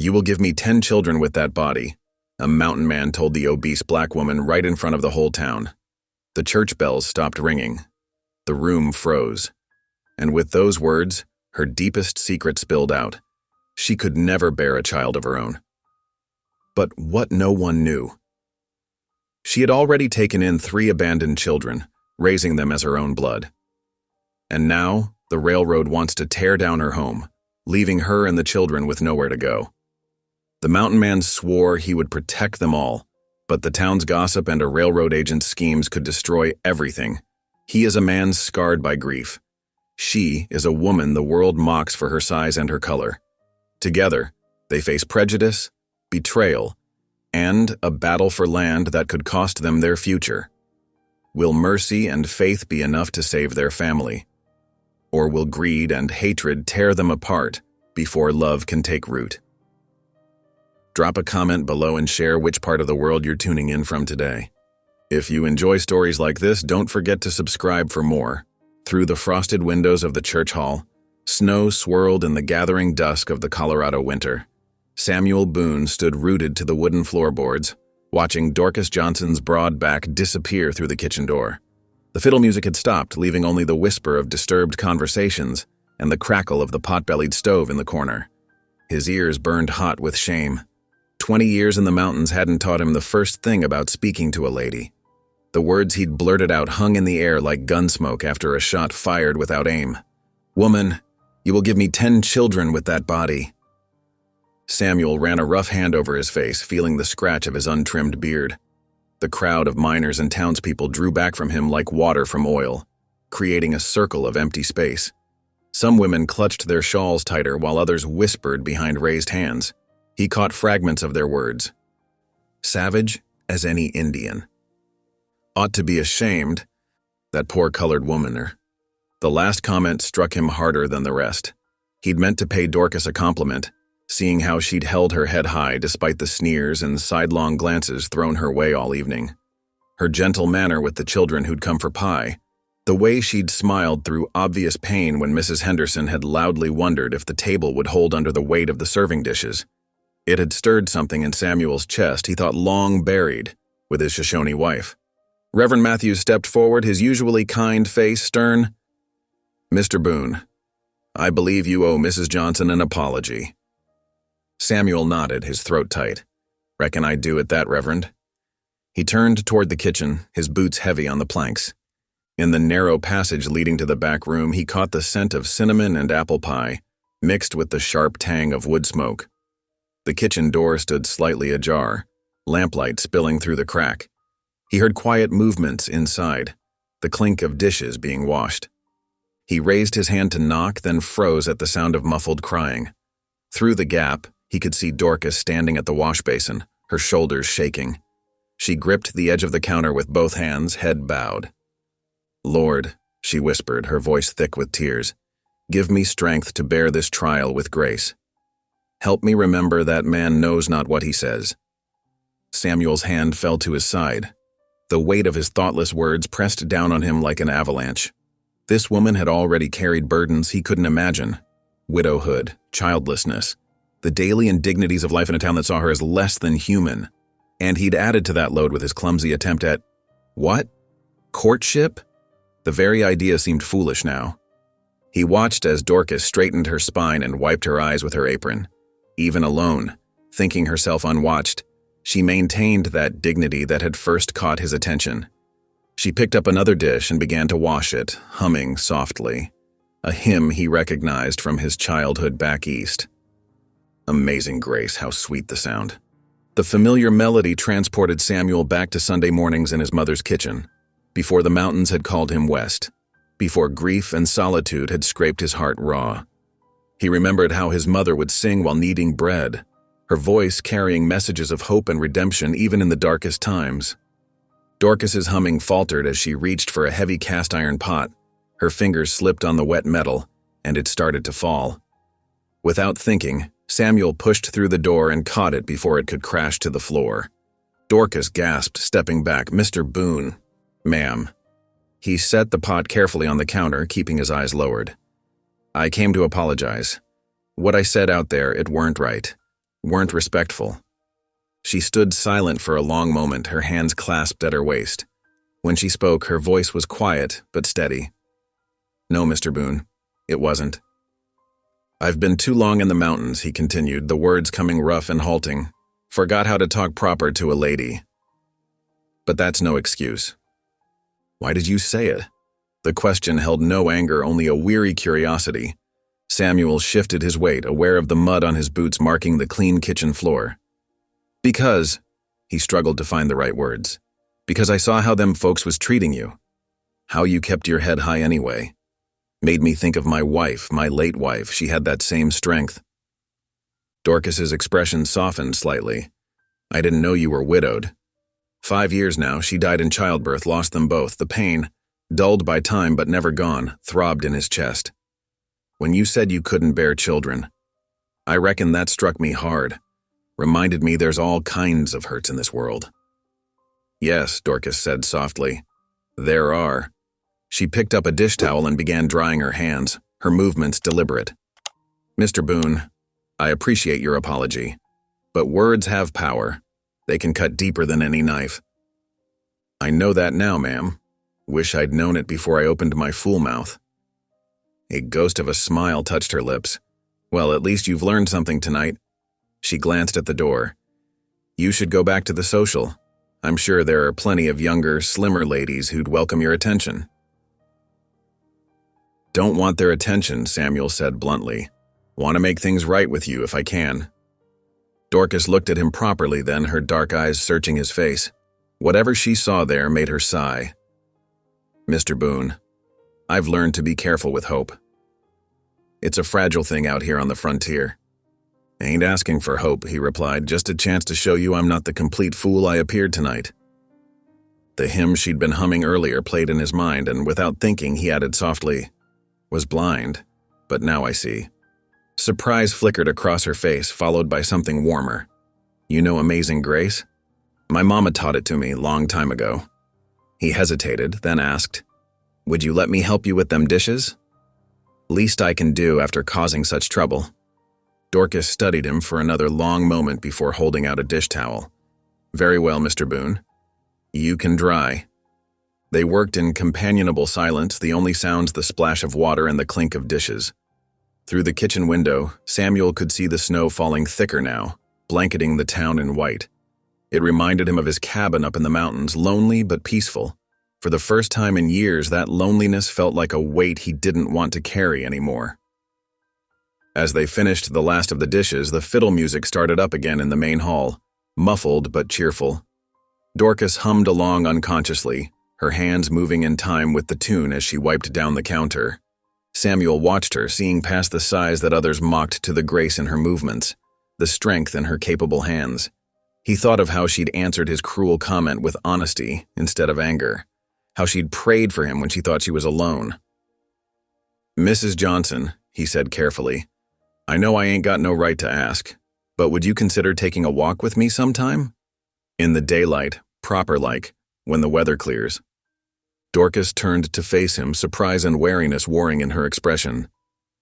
"You will give me 10 children with that body," a mountain man told the obese black woman right in front of the whole town. The church bells stopped ringing. The room froze. And with those words, her deepest secret spilled out. She could never bear a child of her own. But what no one knew. She had already taken in 3 abandoned children, raising them as her own blood. And now, the railroad wants to tear down her home, leaving her and the children with nowhere to go. The mountain man swore he would protect them all, but the town's gossip and a railroad agent's schemes could destroy everything. He is a man scarred by grief. She is a woman the world mocks for her size and her color. Together, they face prejudice, betrayal, and a battle for land that could cost them their future. Will mercy and faith be enough to save their family? Or will greed and hatred tear them apart before love can take root? Drop a comment below and share which part of the world you're tuning in from today. If you enjoy stories like this, don't forget to subscribe for more. Through the frosted windows of the church hall, snow swirled in the gathering dusk of the Colorado winter. Samuel Boone stood rooted to the wooden floorboards, watching Dorcas Johnson's broad back disappear through the kitchen door. The fiddle music had stopped, leaving only the whisper of disturbed conversations and the crackle of the pot-bellied stove in the corner. His ears burned hot with shame. 20 years in the mountains hadn't taught him the first thing about speaking to a lady. The words he'd blurted out hung in the air like gunsmoke after a shot fired without aim. "Woman, you will give me 10 children with that body." Samuel ran a rough hand over his face, feeling the scratch of his untrimmed beard. The crowd of miners and townspeople drew back from him like water from oil, creating a circle of empty space. Some women clutched their shawls tighter while others whispered behind raised hands. He caught fragments of their words. Savage as any Indian. Ought to be ashamed, that poor colored womaner. The last comment struck him harder than the rest. He'd meant to pay Dorcas a compliment, seeing how she'd held her head high despite the sneers and sidelong glances thrown her way all evening. Her gentle manner with the children who'd come for pie, the way she'd smiled through obvious pain when Mrs. Henderson had loudly wondered if the table would hold under the weight of the serving dishes. It had stirred something in Samuel's chest he thought long buried with his Shoshone wife. Reverend Matthews stepped forward, his usually kind face stern. "Mr. Boone, I believe you owe Mrs. Johnson an apology." Samuel nodded, his throat tight. "Reckon I'd do it that, Reverend." He turned toward the kitchen, his boots heavy on the planks. In the narrow passage leading to the back room, he caught the scent of cinnamon and apple pie, mixed with the sharp tang of wood smoke. The kitchen door stood slightly ajar, lamplight spilling through the crack. He heard quiet movements inside, the clink of dishes being washed. He raised his hand to knock, then froze at the sound of muffled crying. Through the gap, he could see Dorcas standing at the wash basin, her shoulders shaking. She gripped the edge of the counter with both hands, head bowed. "Lord," she whispered, her voice thick with tears, "give me strength to bear this trial with grace. Help me remember that man knows not what he says." Samuel's hand fell to his side. The weight of his thoughtless words pressed down on him like an avalanche. This woman had already carried burdens he couldn't imagine. Widowhood, childlessness, the daily indignities of life in a town that saw her as less than human. And he'd added to that load with his clumsy attempt at, what? Courtship? The very idea seemed foolish now. He watched as Dorcas straightened her spine and wiped her eyes with her apron. Even alone, thinking herself unwatched, she maintained that dignity that had first caught his attention. She picked up another dish and began to wash it, humming softly, a hymn he recognized from his childhood back east. Amazing grace, how sweet the sound. The familiar melody transported Samuel back to Sunday mornings in his mother's kitchen, before the mountains had called him west, before grief and solitude had scraped his heart raw. He remembered how his mother would sing while kneading bread, her voice carrying messages of hope and redemption even in the darkest times. Dorcas's humming faltered as she reached for a heavy cast-iron pot. Her fingers slipped on the wet metal, and it started to fall. Without thinking, Samuel pushed through the door and caught it before it could crash to the floor. Dorcas gasped, stepping back. "Mr. Boone." "Ma'am." He set the pot carefully on the counter, keeping his eyes lowered. "I came to apologize. What I said out there, it weren't right. weren't respectful. She stood silent for a long moment, her hands clasped at her waist. When she spoke, her voice was quiet but steady. "No, Mr. Boone, it wasn't." "I've been too long in the mountains," he continued, the words coming rough and halting. "Forgot how to talk proper to a lady. But that's no excuse." "Why did you say it?" The question held no anger, only a weary curiosity. Samuel shifted his weight, aware of the mud on his boots marking the clean kitchen floor. "Because," he struggled to find the right words, "because I saw how them folks was treating you. How you kept your head high anyway. Made me think of my wife, my late wife. She had that same strength." Dorcas's expression softened slightly. "I didn't know you were widowed. 5 years now, she died in childbirth, lost them both. The pain, dulled by time but never gone, throbbed in his chest. When you said you couldn't bear children, I reckon that struck me hard. Reminded me there's all kinds of hurts in this world." "Yes," Dorcas said softly. "There are." She picked up a dish towel and began drying her hands, her movements deliberate. "Mr. Boone, I appreciate your apology, but words have power. They can cut deeper than any knife." "I know that now, ma'am. Wish I'd known it before I opened my fool mouth." A ghost of a smile touched her lips. "Well, at least you've learned something tonight." She glanced at the door. "You should go back to the social. I'm sure there are plenty of younger, slimmer ladies who'd welcome your attention." "Don't want their attention," Samuel said bluntly. "Want to make things right with you if I can." Dorcas looked at him properly then, her dark eyes searching his face. Whatever she saw there made her sigh. "Mr. Boone, I've learned to be careful with hope. It's a fragile thing out here on the frontier." "Ain't asking for hope," he replied, "just a chance to show you I'm not the complete fool I appeared tonight." The hymn she'd been humming earlier played in his mind, and without thinking, he added softly, "Was blind, but now I see." Surprise flickered across her face, followed by something warmer. "You know Amazing Grace? My mama taught it to me long time ago." He hesitated, then asked, "Would you let me help you with them dishes?" "Least I can do after causing such trouble." Dorcas studied him for another long moment before holding out a dish towel. "Very well, Mr. Boone. You can dry." They worked in companionable silence, the only sounds the splash of water and the clink of dishes. Through the kitchen window, Samuel could see the snow falling thicker now, blanketing the town in white. It reminded him of his cabin up in the mountains, lonely but peaceful. For the first time in years, that loneliness felt like a weight he didn't want to carry anymore. As they finished the last of the dishes, the fiddle music started up again in the main hall, muffled but cheerful. Dorcas hummed along unconsciously, her hands moving in time with the tune as she wiped down the counter. Samuel watched her, seeing past the sighs that others mocked to the grace in her movements, the strength in her capable hands. He thought of how she'd answered his cruel comment with honesty instead of anger, how she'd prayed for him when she thought she was alone. "Mrs. Johnson," he said carefully, "I know I ain't got no right to ask, but would you consider taking a walk with me sometime? In the daylight, proper-like, when the weather clears." Dorcas turned to face him, surprise and wariness warring in her expression.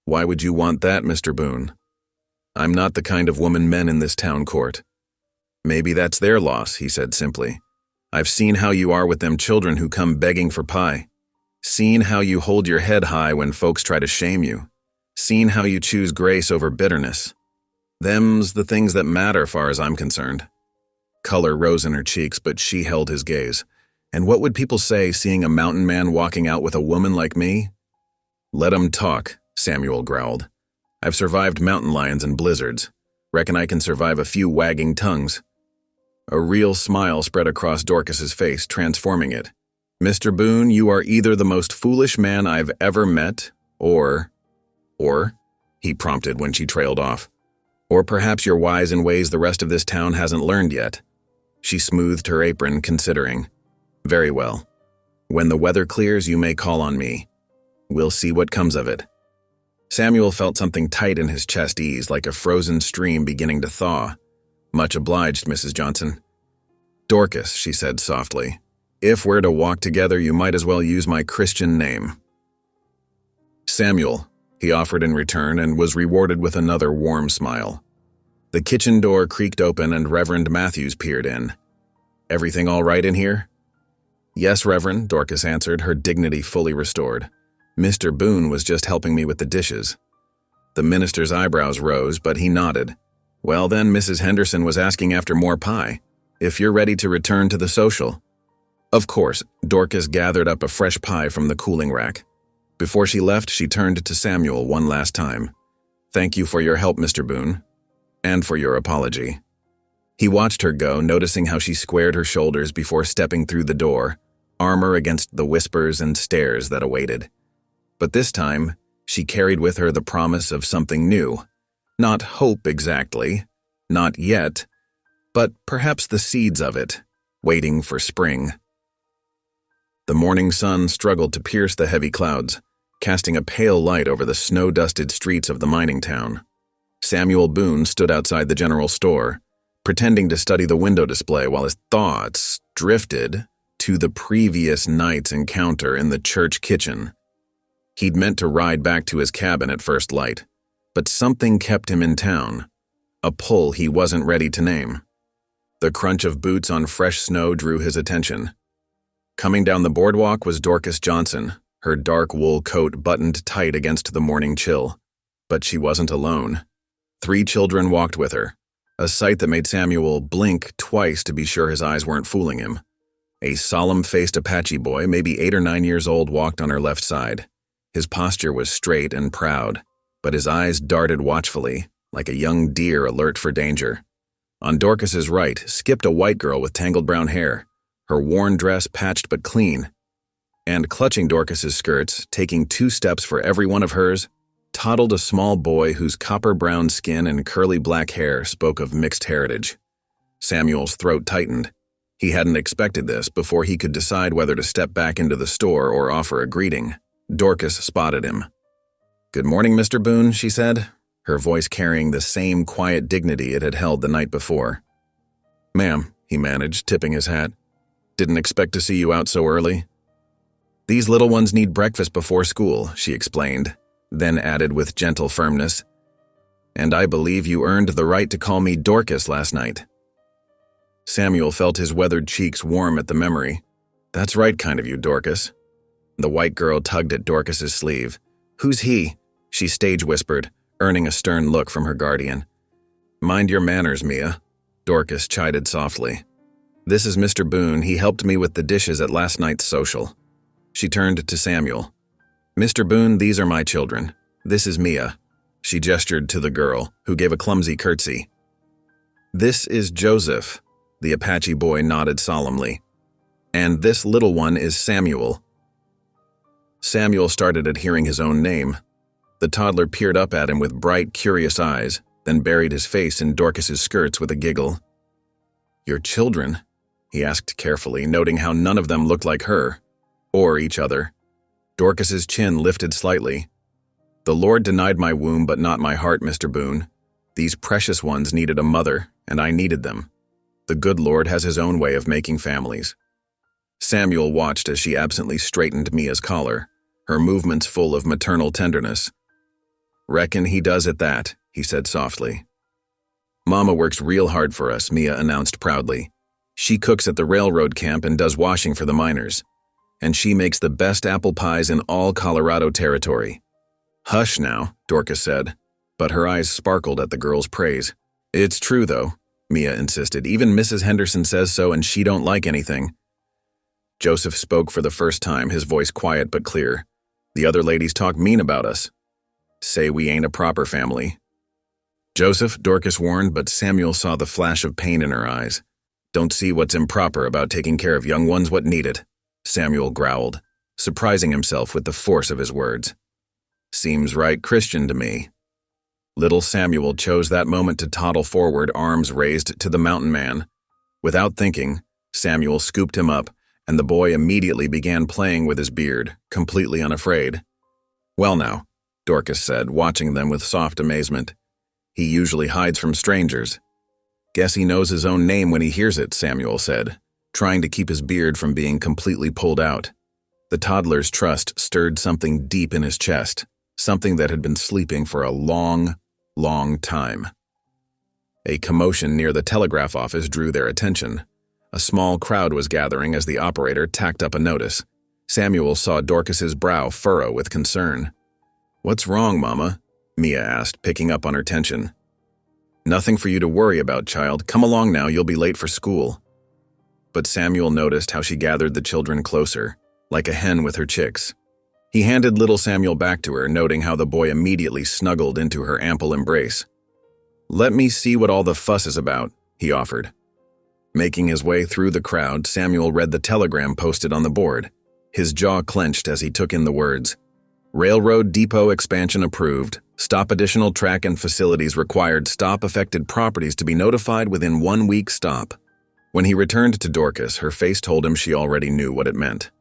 "Why would you want that, Mr. Boone? I'm not the kind of woman men in this town court." "Maybe that's their loss," he said simply. "I've seen how you are with them children who come begging for pie. Seen how you hold your head high when folks try to shame you. Seen how you choose grace over bitterness. Them's the things that matter far as I'm concerned." Color rose in her cheeks, but she held his gaze. "And what would people say seeing a mountain man walking out with a woman like me?" "Let 'em talk," Samuel growled. "I've survived mountain lions and blizzards. Reckon I can survive a few wagging tongues." A real smile spread across Dorcas's face, transforming it. "Mr. Boone, you are either the most foolish man I've ever met, or, he prompted when she trailed off. "Or perhaps you're wise in ways the rest of this town hasn't learned yet." She smoothed her apron, considering. "Very well. When the weather clears, you may call on me. We'll see what comes of it." Samuel felt something tight in his chest ease, like a frozen stream beginning to thaw. "Much obliged, Mrs. Johnson." "Dorcas," she said softly, "if we're to walk together, you might as well use my Christian name." "Samuel," he offered in return and was rewarded with another warm smile. The kitchen door creaked open and Reverend Matthews peered in. "Everything all right in here?" "Yes, Reverend," Dorcas answered, her dignity fully restored. "Mr. Boone was just helping me with the dishes." The minister's eyebrows rose, but he nodded. "Well then, Mrs. Henderson was asking after more pie. If you're ready to return to the social." Of course, Dorcas gathered up a fresh pie from the cooling rack. Before she left, she turned to Samuel one last time. "Thank you for your help, Mr. Boone, and for your apology." He watched her go, noticing how she squared her shoulders before stepping through the door, armor against the whispers and stares that awaited. But this time, she carried with her the promise of something new. Not hope exactly, not yet, but perhaps the seeds of it, waiting for spring. The morning sun struggled to pierce the heavy clouds, casting a pale light over the snow-dusted streets of the mining town. Samuel Boone stood outside the general store, pretending to study the window display while his thoughts drifted to the previous night's encounter in the church kitchen. He'd meant to ride back to his cabin at first light, but something kept him in town, a pull he wasn't ready to name. The crunch of boots on fresh snow drew his attention. Coming down the boardwalk was Dorcas Johnson, her dark wool coat buttoned tight against the morning chill. But she wasn't alone. 3 children walked with her, a sight that made Samuel blink twice to be sure his eyes weren't fooling him. A solemn-faced Apache boy, maybe 8 or 9 years old, walked on her left side. His posture was straight and proud, but his eyes darted watchfully, like a young deer alert for danger. On Dorcas's right skipped a white girl with tangled brown hair, her worn dress patched but clean. And clutching Dorcas's skirts, taking 2 steps for every one of hers, toddled a small boy whose copper-brown skin and curly black hair spoke of mixed heritage. Samuel's throat tightened. He hadn't expected this before he could decide whether to step back into the store or offer a greeting. Dorcas spotted him. "Good morning, Mr. Boone," she said, her voice carrying the same quiet dignity it had held the night before. "Ma'am," he managed, tipping his hat. "Didn't expect to see you out so early." "These little ones need breakfast before school," she explained, then added with gentle firmness, "And I believe you earned the right to call me Dorcas last night." Samuel felt his weathered cheeks warm at the memory. "That's right, kind of you, Dorcas." The white girl tugged at Dorcas's sleeve. "Who's he?" she stage whispered, earning a stern look from her guardian. "Mind your manners, Mia," Dorcas chided softly. "This is Mr. Boone. He helped me with the dishes at last night's social." She turned to Samuel. "Mr. Boone, these are my children. This is Mia." She gestured to the girl, who gave a clumsy curtsy. "This is Joseph," the Apache boy nodded solemnly. "And this little one is Samuel." Samuel started at hearing his own name. The toddler peered up at him with bright, curious eyes, then buried his face in Dorcas's skirts with a giggle. "Your children?" he asked carefully, noting how none of them looked like her, or each other. Dorcas's chin lifted slightly. "The Lord denied my womb but not my heart, Mr. Boone. These precious ones needed a mother, and I needed them. The good Lord has his own way of making families." Samuel watched as she absently straightened Mia's collar, her movements full of maternal tenderness. "Reckon he does at that," he said softly. "Mama works real hard for us," Mia announced proudly. "She cooks at the railroad camp and does washing for the miners. And she makes the best apple pies in all Colorado territory." "Hush now," Dorcas said, but her eyes sparkled at the girl's praise. "It's true, though," Mia insisted. "Even Mrs. Henderson says so, and she don't like anything." Joseph spoke for the first time, his voice quiet but clear. "The other ladies talk mean about us. Say we ain't a proper family." "Joseph," Dorcas warned, but Samuel saw the flash of pain in her eyes. "Don't see what's improper about taking care of young ones what need it," Samuel growled, surprising himself with the force of his words. "Seems right Christian to me." Little Samuel chose that moment to toddle forward, arms raised to the mountain man. Without thinking, Samuel scooped him up, and the boy immediately began playing with his beard, completely unafraid. "Well now," Dorcas said, watching them with soft amazement. "He usually hides from strangers." "Guess he knows his own name when he hears it," Samuel said, trying to keep his beard from being completely pulled out. The toddler's trust stirred something deep in his chest, something that had been sleeping for a long, long time. A commotion near the telegraph office drew their attention. A small crowd was gathering as the operator tacked up a notice. Samuel saw Dorcas's brow furrow with concern. "What's wrong, Mama?" Mia asked, picking up on her tension. "Nothing for you to worry about, child. Come along now, you'll be late for school." But Samuel noticed how she gathered the children closer, like a hen with her chicks. He handed little Samuel back to her, noting how the boy immediately snuggled into her ample embrace. "Let me see what all the fuss is about," he offered. Making his way through the crowd, Samuel read the telegram posted on the board. His jaw clenched as he took in the words, "Railroad depot expansion approved. Stop additional track and facilities required. Stop affected properties to be notified within 1 week. Stop." When he returned to Dorcas, her face told him she already knew what it meant.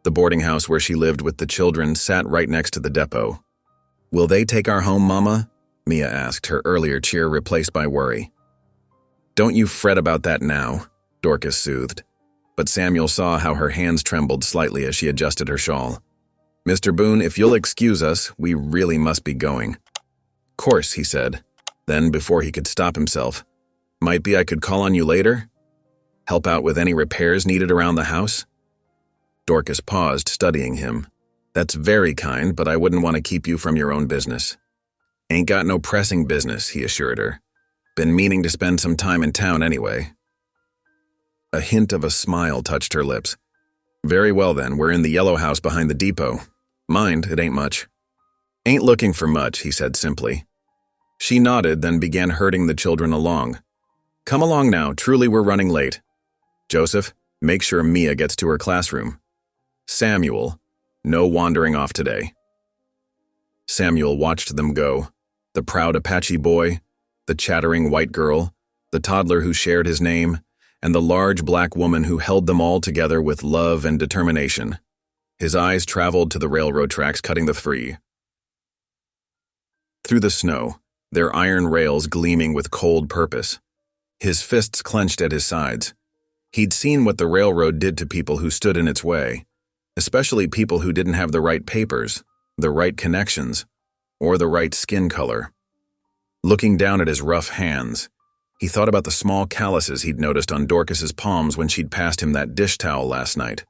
The boarding house where she lived with the children sat right next to the depot. "Will they take our home, Mama?" Mia asked, her earlier cheer replaced by worry. "Don't you fret about that now," Dorcas soothed. But Samuel saw how her hands trembled slightly as she adjusted her shawl. "Mr. Boone, if you'll excuse us, we really must be going." "Course," he said. Then, before he could stop himself, "Might be I could call on you later? Help out with any repairs needed around the house?" Dorcas paused, studying him. "That's very kind, but I wouldn't want to keep you from your own business." "Ain't got no pressing business," he assured her. "Been meaning to spend some time in town anyway." A hint of a smile touched her lips. "Very well then, we're in the yellow house behind the depot. Mind, it ain't much." "Ain't looking for much," he said simply. She nodded, then began herding the children along. "Come along now, truly we're running late. Joseph, make sure Mia gets to her classroom. Samuel, no wandering off today." Samuel watched them go. The proud Apache boy, the chattering white girl, the toddler who shared his name, and the large black woman who held them all together with love and determination. His eyes traveled to the railroad tracks cutting the three. Through the snow, their iron rails gleaming with cold purpose. His fists clenched at his sides. He'd seen what the railroad did to people who stood in its way, especially people who didn't have the right papers, the right connections, or the right skin color. Looking down at his rough hands, he thought about the small calluses he'd noticed on Dorcas's palms when she'd passed him that dish towel last night.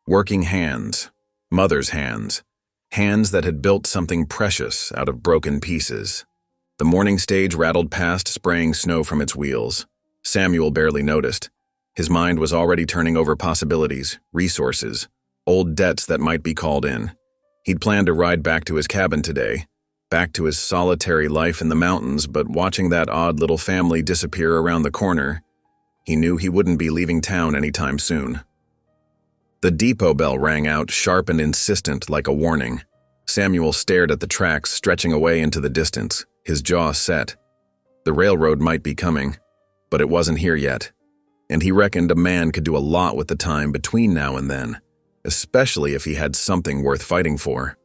Working hands, mother's hands, hands that had built something precious out of broken pieces. The morning stage rattled past, spraying snow from its wheels. Samuel barely noticed. His mind was already turning over possibilities, resources, old debts that might be called in. He'd planned to ride back to his cabin today, back to his solitary life in the mountains, but watching that odd little family disappear around the corner, he knew he wouldn't be leaving town anytime soon. The depot bell rang out, sharp and insistent like a warning. Samuel stared at the tracks stretching away into the distance, his jaw set. The railroad might be coming, but it wasn't here yet, and he reckoned a man could do a lot with the time between now and then, especially if he had something worth fighting for.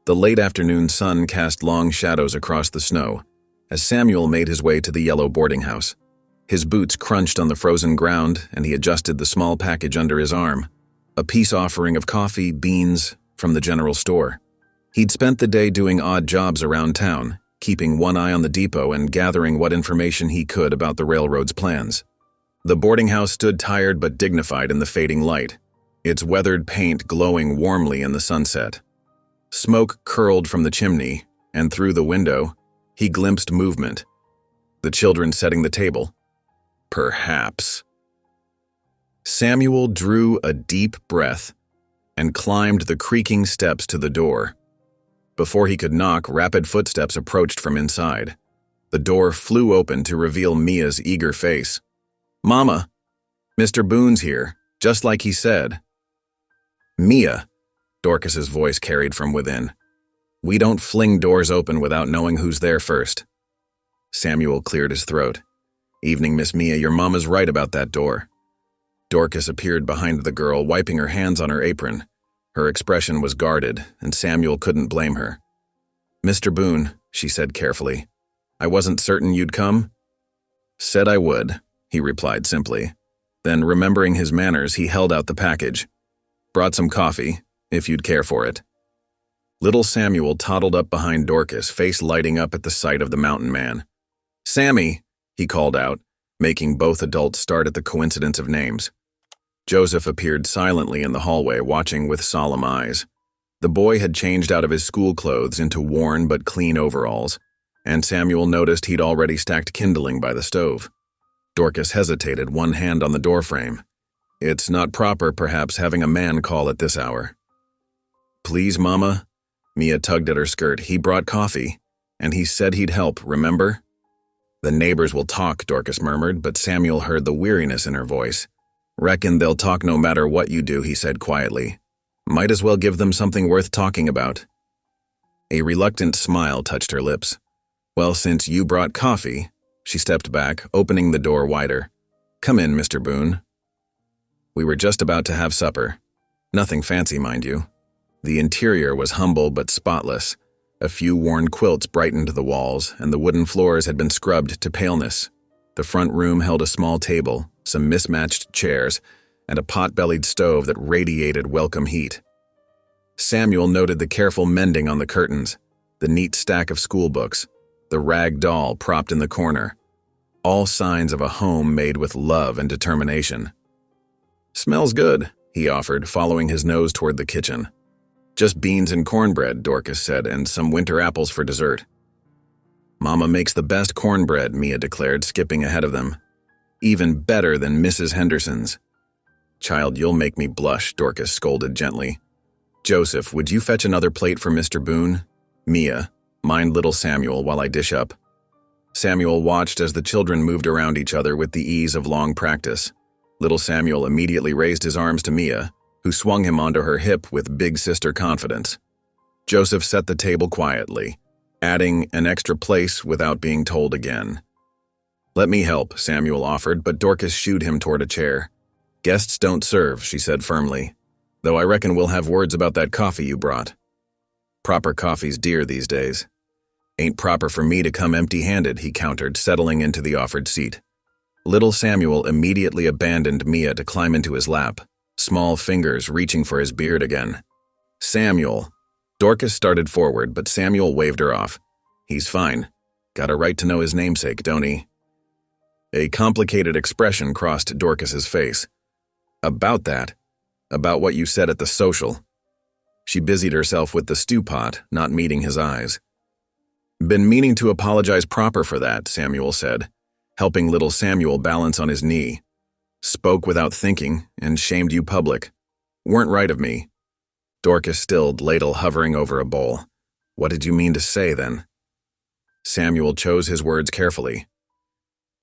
The late afternoon sun cast long shadows across the snow as Samuel made his way to the yellow boarding house. His boots crunched on the frozen ground, and he adjusted the small package under his arm, a peace offering of coffee, beans from the general store. He'd spent the day doing odd jobs around town, keeping one eye on the depot and gathering what information he could about the railroad's plans. The boarding house stood tired but dignified in the fading light, its weathered paint glowing warmly in the sunset. Smoke curled from the chimney, and through the window, he glimpsed movement. The children setting the table. Perhaps. Samuel drew a deep breath and climbed the creaking steps to the door. Before he could knock, rapid footsteps approached from inside. The door flew open to reveal Mia's eager face. "Mama, Mr. Boone's here, just like he said." "Mia," Dorcas's voice carried from within. "We don't fling doors open without knowing who's there first." Samuel cleared his throat. "Evening, Miss Mia, your mama's right about that door." Dorcas appeared behind the girl, wiping her hands on her apron. Her expression was guarded, and Samuel couldn't blame her. "Mr. Boone," she said carefully, "I wasn't certain you'd come." "Said I would," he replied simply. Then, remembering his manners, he held out the package. "Brought some coffee, if you'd care for it." Little Samuel toddled up behind Dorcas, face lighting up at the sight of the mountain man. "Sammy, he called out, making both adults start at the coincidence of names. Joseph appeared silently in the hallway, watching with solemn eyes. The boy had changed out of his school clothes into worn but clean overalls, and Samuel noticed he'd already stacked kindling by the stove. Dorcas hesitated, one hand on the doorframe. It's not proper, perhaps, having a man call at this hour. Please, Mama. Mia tugged at her skirt. He brought coffee, and he said he'd help, remember? The neighbors will talk, Dorcas murmured, but Samuel heard the weariness in her voice. Reckon they'll talk no matter what you do, he said quietly. Might as well give them something worth talking about. A reluctant smile touched her lips. Well, since you brought coffee, she stepped back, opening the door wider. Come in, Mr. Boone. We were just about to have supper. Nothing fancy, mind you. The interior was humble but spotless. A few worn quilts brightened the walls, and the wooden floors had been scrubbed to paleness. The front room held a small table, some mismatched chairs, and a pot-bellied stove that radiated welcome heat. Samuel noted the careful mending on the curtains, the neat stack of school books, the rag doll propped in the corner, all signs of a home made with love and determination. Smells good, he offered, following his nose toward the kitchen. Just beans and cornbread, Dorcas said, and some winter apples for dessert. Mama makes the best cornbread, Mia declared, skipping ahead of them. Even better than Mrs. Henderson's. Child, you'll make me blush, Dorcas scolded gently. Joseph, would you fetch another plate for Mr. Boone? Mia, mind little Samuel while I dish up. Samuel watched as the children moved around each other with the ease of long practice. Little Samuel immediately raised his arms to Mia, who swung him onto her hip with big sister confidence. Joseph set the table quietly, adding an extra place without being told again. Let me help, Samuel offered, but Dorcas shooed him toward a chair. Guests don't serve, she said firmly, though I reckon we'll have words about that coffee you brought. Proper coffee's dear these days. Ain't proper for me to come empty-handed, he countered, settling into the offered seat. Little Samuel immediately abandoned Mia to climb into his lap, small fingers reaching for his beard again. Samuel. Dorcas started forward, but Samuel waved her off. He's fine. Got a right to know his namesake, don't he? A complicated expression crossed Dorcas's face. About that. About what you said at the social. She busied herself with the stew pot, not meeting his eyes. Been meaning to apologize proper for that, Samuel said, helping little Samuel balance on his knee. Spoke without thinking and shamed you public. Weren't right of me. Dorcas stilled, ladle hovering over a bowl. What did you mean to say, then? Samuel chose his words carefully.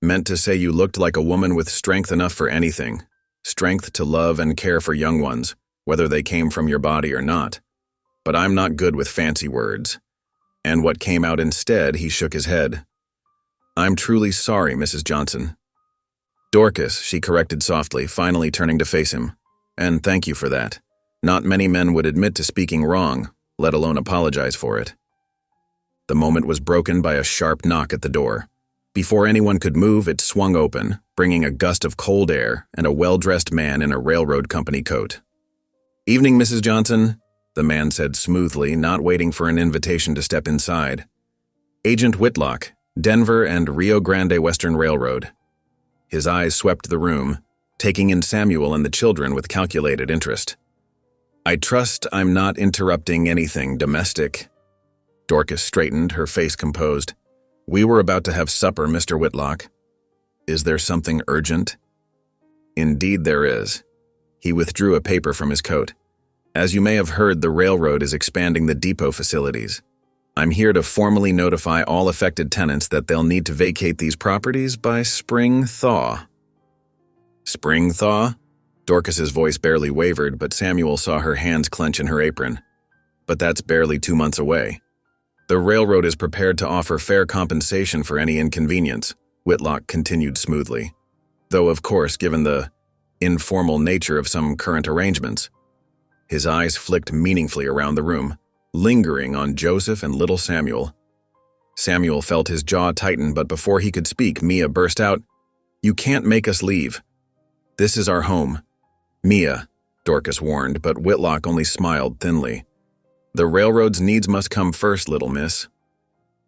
Meant to say you looked like a woman with strength enough for anything. Strength to love and care for young ones, whether they came from your body or not. But I'm not good with fancy words. And what came out instead, he shook his head. I'm truly sorry, Mrs. Johnson. Dorcas, she corrected softly, finally turning to face him. And thank you for that. Not many men would admit to speaking wrong, let alone apologize for it. The moment was broken by a sharp knock at the door. Before anyone could move, it swung open, bringing a gust of cold air and a well-dressed man in a railroad company coat. Evening, Mrs. Johnson, the man said smoothly, not waiting for an invitation to step inside. Agent Whitlock, Denver and Rio Grande Western Railroad. His eyes swept the room, taking in Samuel and the children with calculated interest. I trust I'm not interrupting anything domestic. Dorcas straightened, her face composed. We were about to have supper, Mr. Whitlock. Is there something urgent? Indeed there is. He withdrew a paper from his coat. As you may have heard, the railroad is expanding the depot facilities. I'm here to formally notify all affected tenants that they'll need to vacate these properties by spring thaw. Spring thaw? Dorcas's voice barely wavered, but Samuel saw her hands clench in her apron. But that's barely 2 months away. The railroad is prepared to offer fair compensation for any inconvenience, Whitlock continued smoothly. Though, of course, given the informal nature of some current arrangements. His eyes flicked meaningfully around the room, lingering on Joseph and little Samuel. Samuel felt his jaw tighten, but before he could speak, Mia burst out, You can't make us leave. This is our home. Mia, Dorcas warned, but Whitlock only smiled thinly. The railroad's needs must come first, little miss.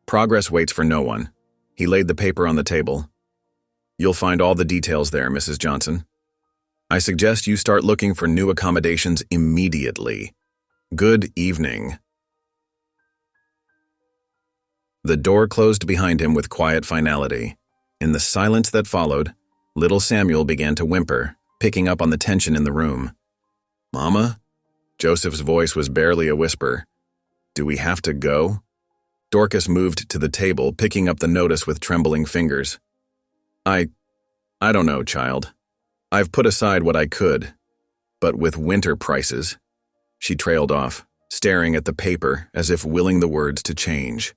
Progress waits for no one. He laid the paper on the table. You'll find all the details there, Mrs. Johnson. I suggest you start looking for new accommodations immediately. Good evening." The door closed behind him with quiet finality. In the silence that followed, little Samuel began to whimper, picking up on the tension in the room. "Mama?" Joseph's voice was barely a whisper. "Do we have to go?" Dorcas moved to the table, picking up the notice with trembling fingers. I don't know, child. I've put aside what I could. But with winter prices..." She trailed off, staring at the paper as if willing the words to change.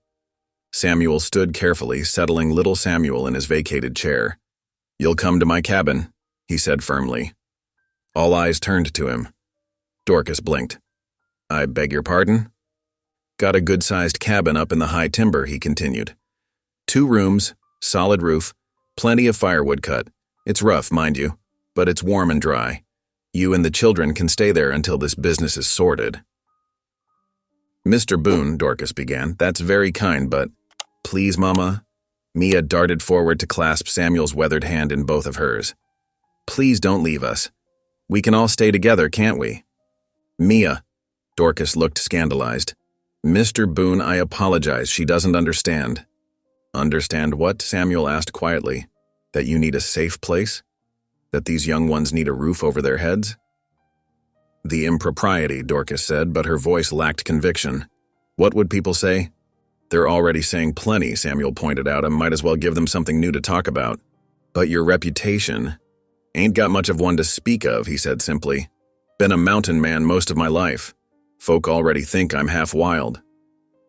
Samuel stood carefully, settling little Samuel in his vacated chair. "You'll come to my cabin," he said firmly. All eyes turned to him. Dorcas blinked. "I beg your pardon?" "Got a good-sized cabin up in the high timber," he continued. "2 rooms, solid roof, plenty of firewood cut. It's rough, mind you, but it's warm and dry. You and the children can stay there until this business is sorted." "Mr. Boone," Dorcas began, "that's very kind, but..." "Please, Mama." Mia darted forward to clasp Samuel's weathered hand in both of hers. "Please don't leave us. We can all stay together, can't we?" "Mia." Dorcas looked scandalized. "Mr. Boone, I apologize. She doesn't understand." "Understand what?" Samuel asked quietly. "That you need a safe place? That these young ones need a roof over their heads?" "The impropriety," Dorcas said, but her voice lacked conviction. "What would people say?" "They're already saying plenty," Samuel pointed out. "I might as well give them something new to talk about." "But your reputation..." "Ain't got much of one to speak of," he said simply. "Been a mountain man most of my life. Folk already think I'm half wild."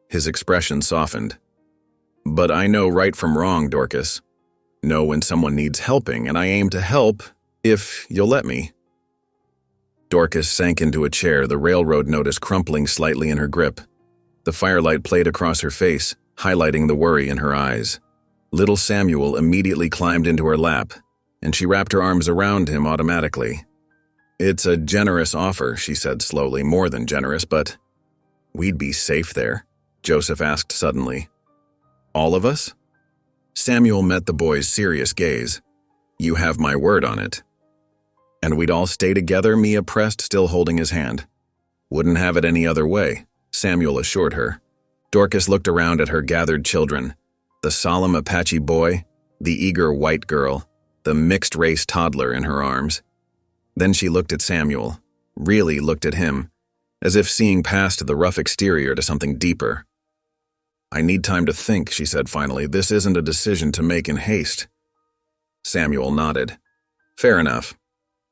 His expression softened. "But I know right from wrong, Dorcas. Know when someone needs helping, and I aim to help, if you'll let me." Dorcas sank into a chair, the railroad notice crumpling slightly in her grip. The firelight played across her face, highlighting the worry in her eyes. Little Samuel immediately climbed into her lap, and she wrapped her arms around him automatically. "It's a generous offer," she said slowly, "more than generous, but..." "We'd be safe there?" Joseph asked suddenly. "All of us?" Samuel met the boy's serious gaze. "You have my word on it." "And we'd all stay together?" Mia pressed, still holding his hand. "Wouldn't have it any other way," Samuel assured her. Dorcas looked around at her gathered children. The solemn Apache boy, the eager white girl, the mixed-race toddler in her arms. Then she looked at Samuel, really looked at him, as if seeing past the rough exterior to something deeper. "I need time to think," she said finally. "This isn't a decision to make in haste." Samuel nodded. "Fair enough.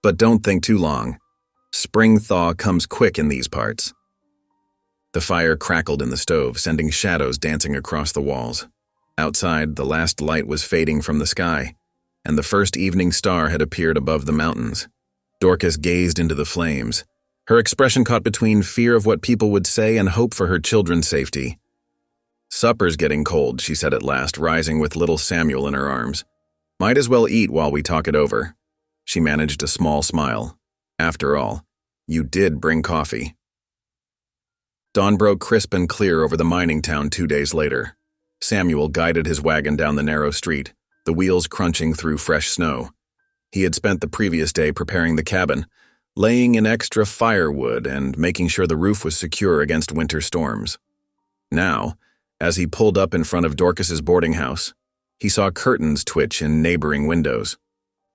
But don't think too long. Spring thaw comes quick in these parts." The fire crackled in the stove, sending shadows dancing across the walls. Outside, the last light was fading from the sky, and the first evening star had appeared above the mountains. Dorcas gazed into the flames, her expression caught between fear of what people would say and hope for her children's safety. "Supper's getting cold," she said at last, rising with little Samuel in her arms. "Might as well eat while we talk it over." She managed a small smile. "After all, you did bring coffee." Dawn broke crisp and clear over the mining town 2 days later. Samuel guided his wagon down the narrow street, the wheels crunching through fresh snow. He had spent the previous day preparing the cabin, laying in extra firewood and making sure the roof was secure against winter storms. Now, as he pulled up in front of Dorcas's boarding house, he saw curtains twitch in neighboring windows.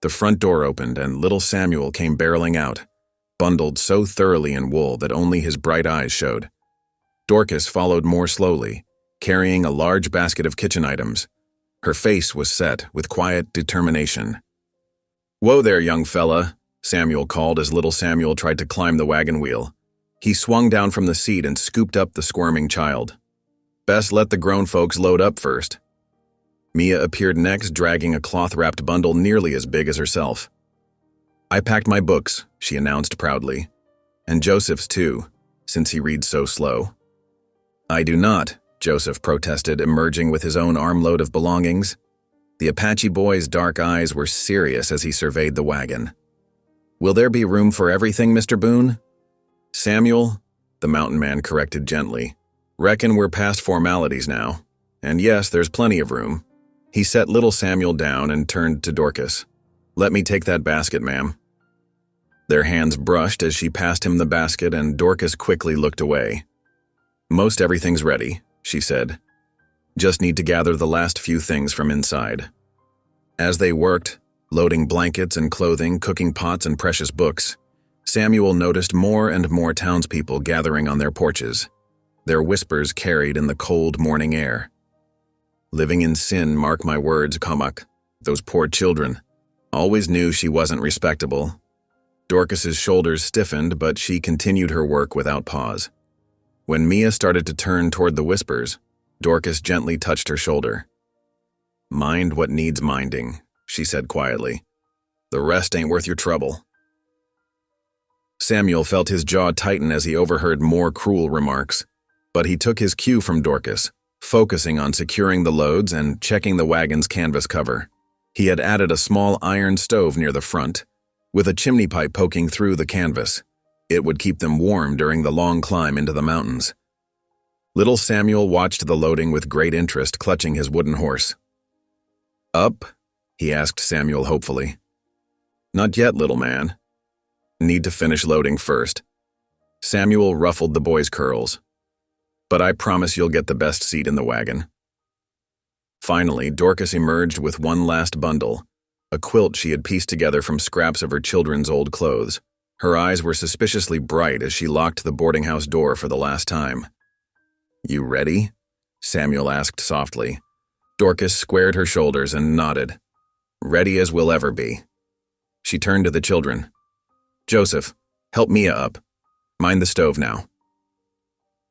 The front door opened and little Samuel came barreling out, bundled so thoroughly in wool that only his bright eyes showed. Dorcas followed more slowly, carrying a large basket of kitchen items. Her face was set with quiet determination. "Whoa there, young fella," Samuel called as little Samuel tried to climb the wagon wheel. He swung down from the seat and scooped up the squirming child. "Best let the grown folks load up first." Mia appeared next, dragging a cloth-wrapped bundle nearly as big as herself. "I packed my books," she announced proudly. "And Joseph's too, since he reads so slow." "I do not," Joseph protested, emerging with his own armload of belongings. The Apache boy's dark eyes were serious as he surveyed the wagon. "Will there be room for everything, Mr. Boone?" "Samuel," the mountain man corrected gently, "reckon we're past formalities now. And yes, there's plenty of room." He set little Samuel down and turned to Dorcas. "Let me take that basket, ma'am." Their hands brushed as she passed him the basket, and Dorcas quickly looked away. "Most everything's ready," she said. "Just need to gather the last few things from inside." As they worked, loading blankets and clothing, cooking pots and precious books, Samuel noticed more and more townspeople gathering on their porches, their whispers carried in the cold morning air. "Living in sin, mark my words, Kamak. Those poor children. Always knew she wasn't respectable." Dorcas's shoulders stiffened, but she continued her work without pause. When Mia started to turn toward the whispers, Dorcas gently touched her shoulder. "Mind what needs minding," she said quietly. "The rest ain't worth your trouble." Samuel felt his jaw tighten as he overheard more cruel remarks, but he took his cue from Dorcas, focusing on securing the loads and checking the wagon's canvas cover. He had added a small iron stove near the front, with a chimney pipe poking through the canvas. It would keep them warm during the long climb into the mountains. Little Samuel watched the loading with great interest, clutching his wooden horse. "Up?" he asked Samuel hopefully. "Not yet, little man. Need to finish loading first." Samuel ruffled the boy's curls. "But I promise you'll get the best seat in the wagon." Finally, Dorcas emerged with one last bundle, a quilt she had pieced together from scraps of her children's old clothes. Her eyes were suspiciously bright as she locked the boarding house door for the last time. "You ready?" Samuel asked softly. Dorcas squared her shoulders and nodded. "Ready as we'll ever be." She turned to the children. "Joseph, help Mia up. Mind the stove now."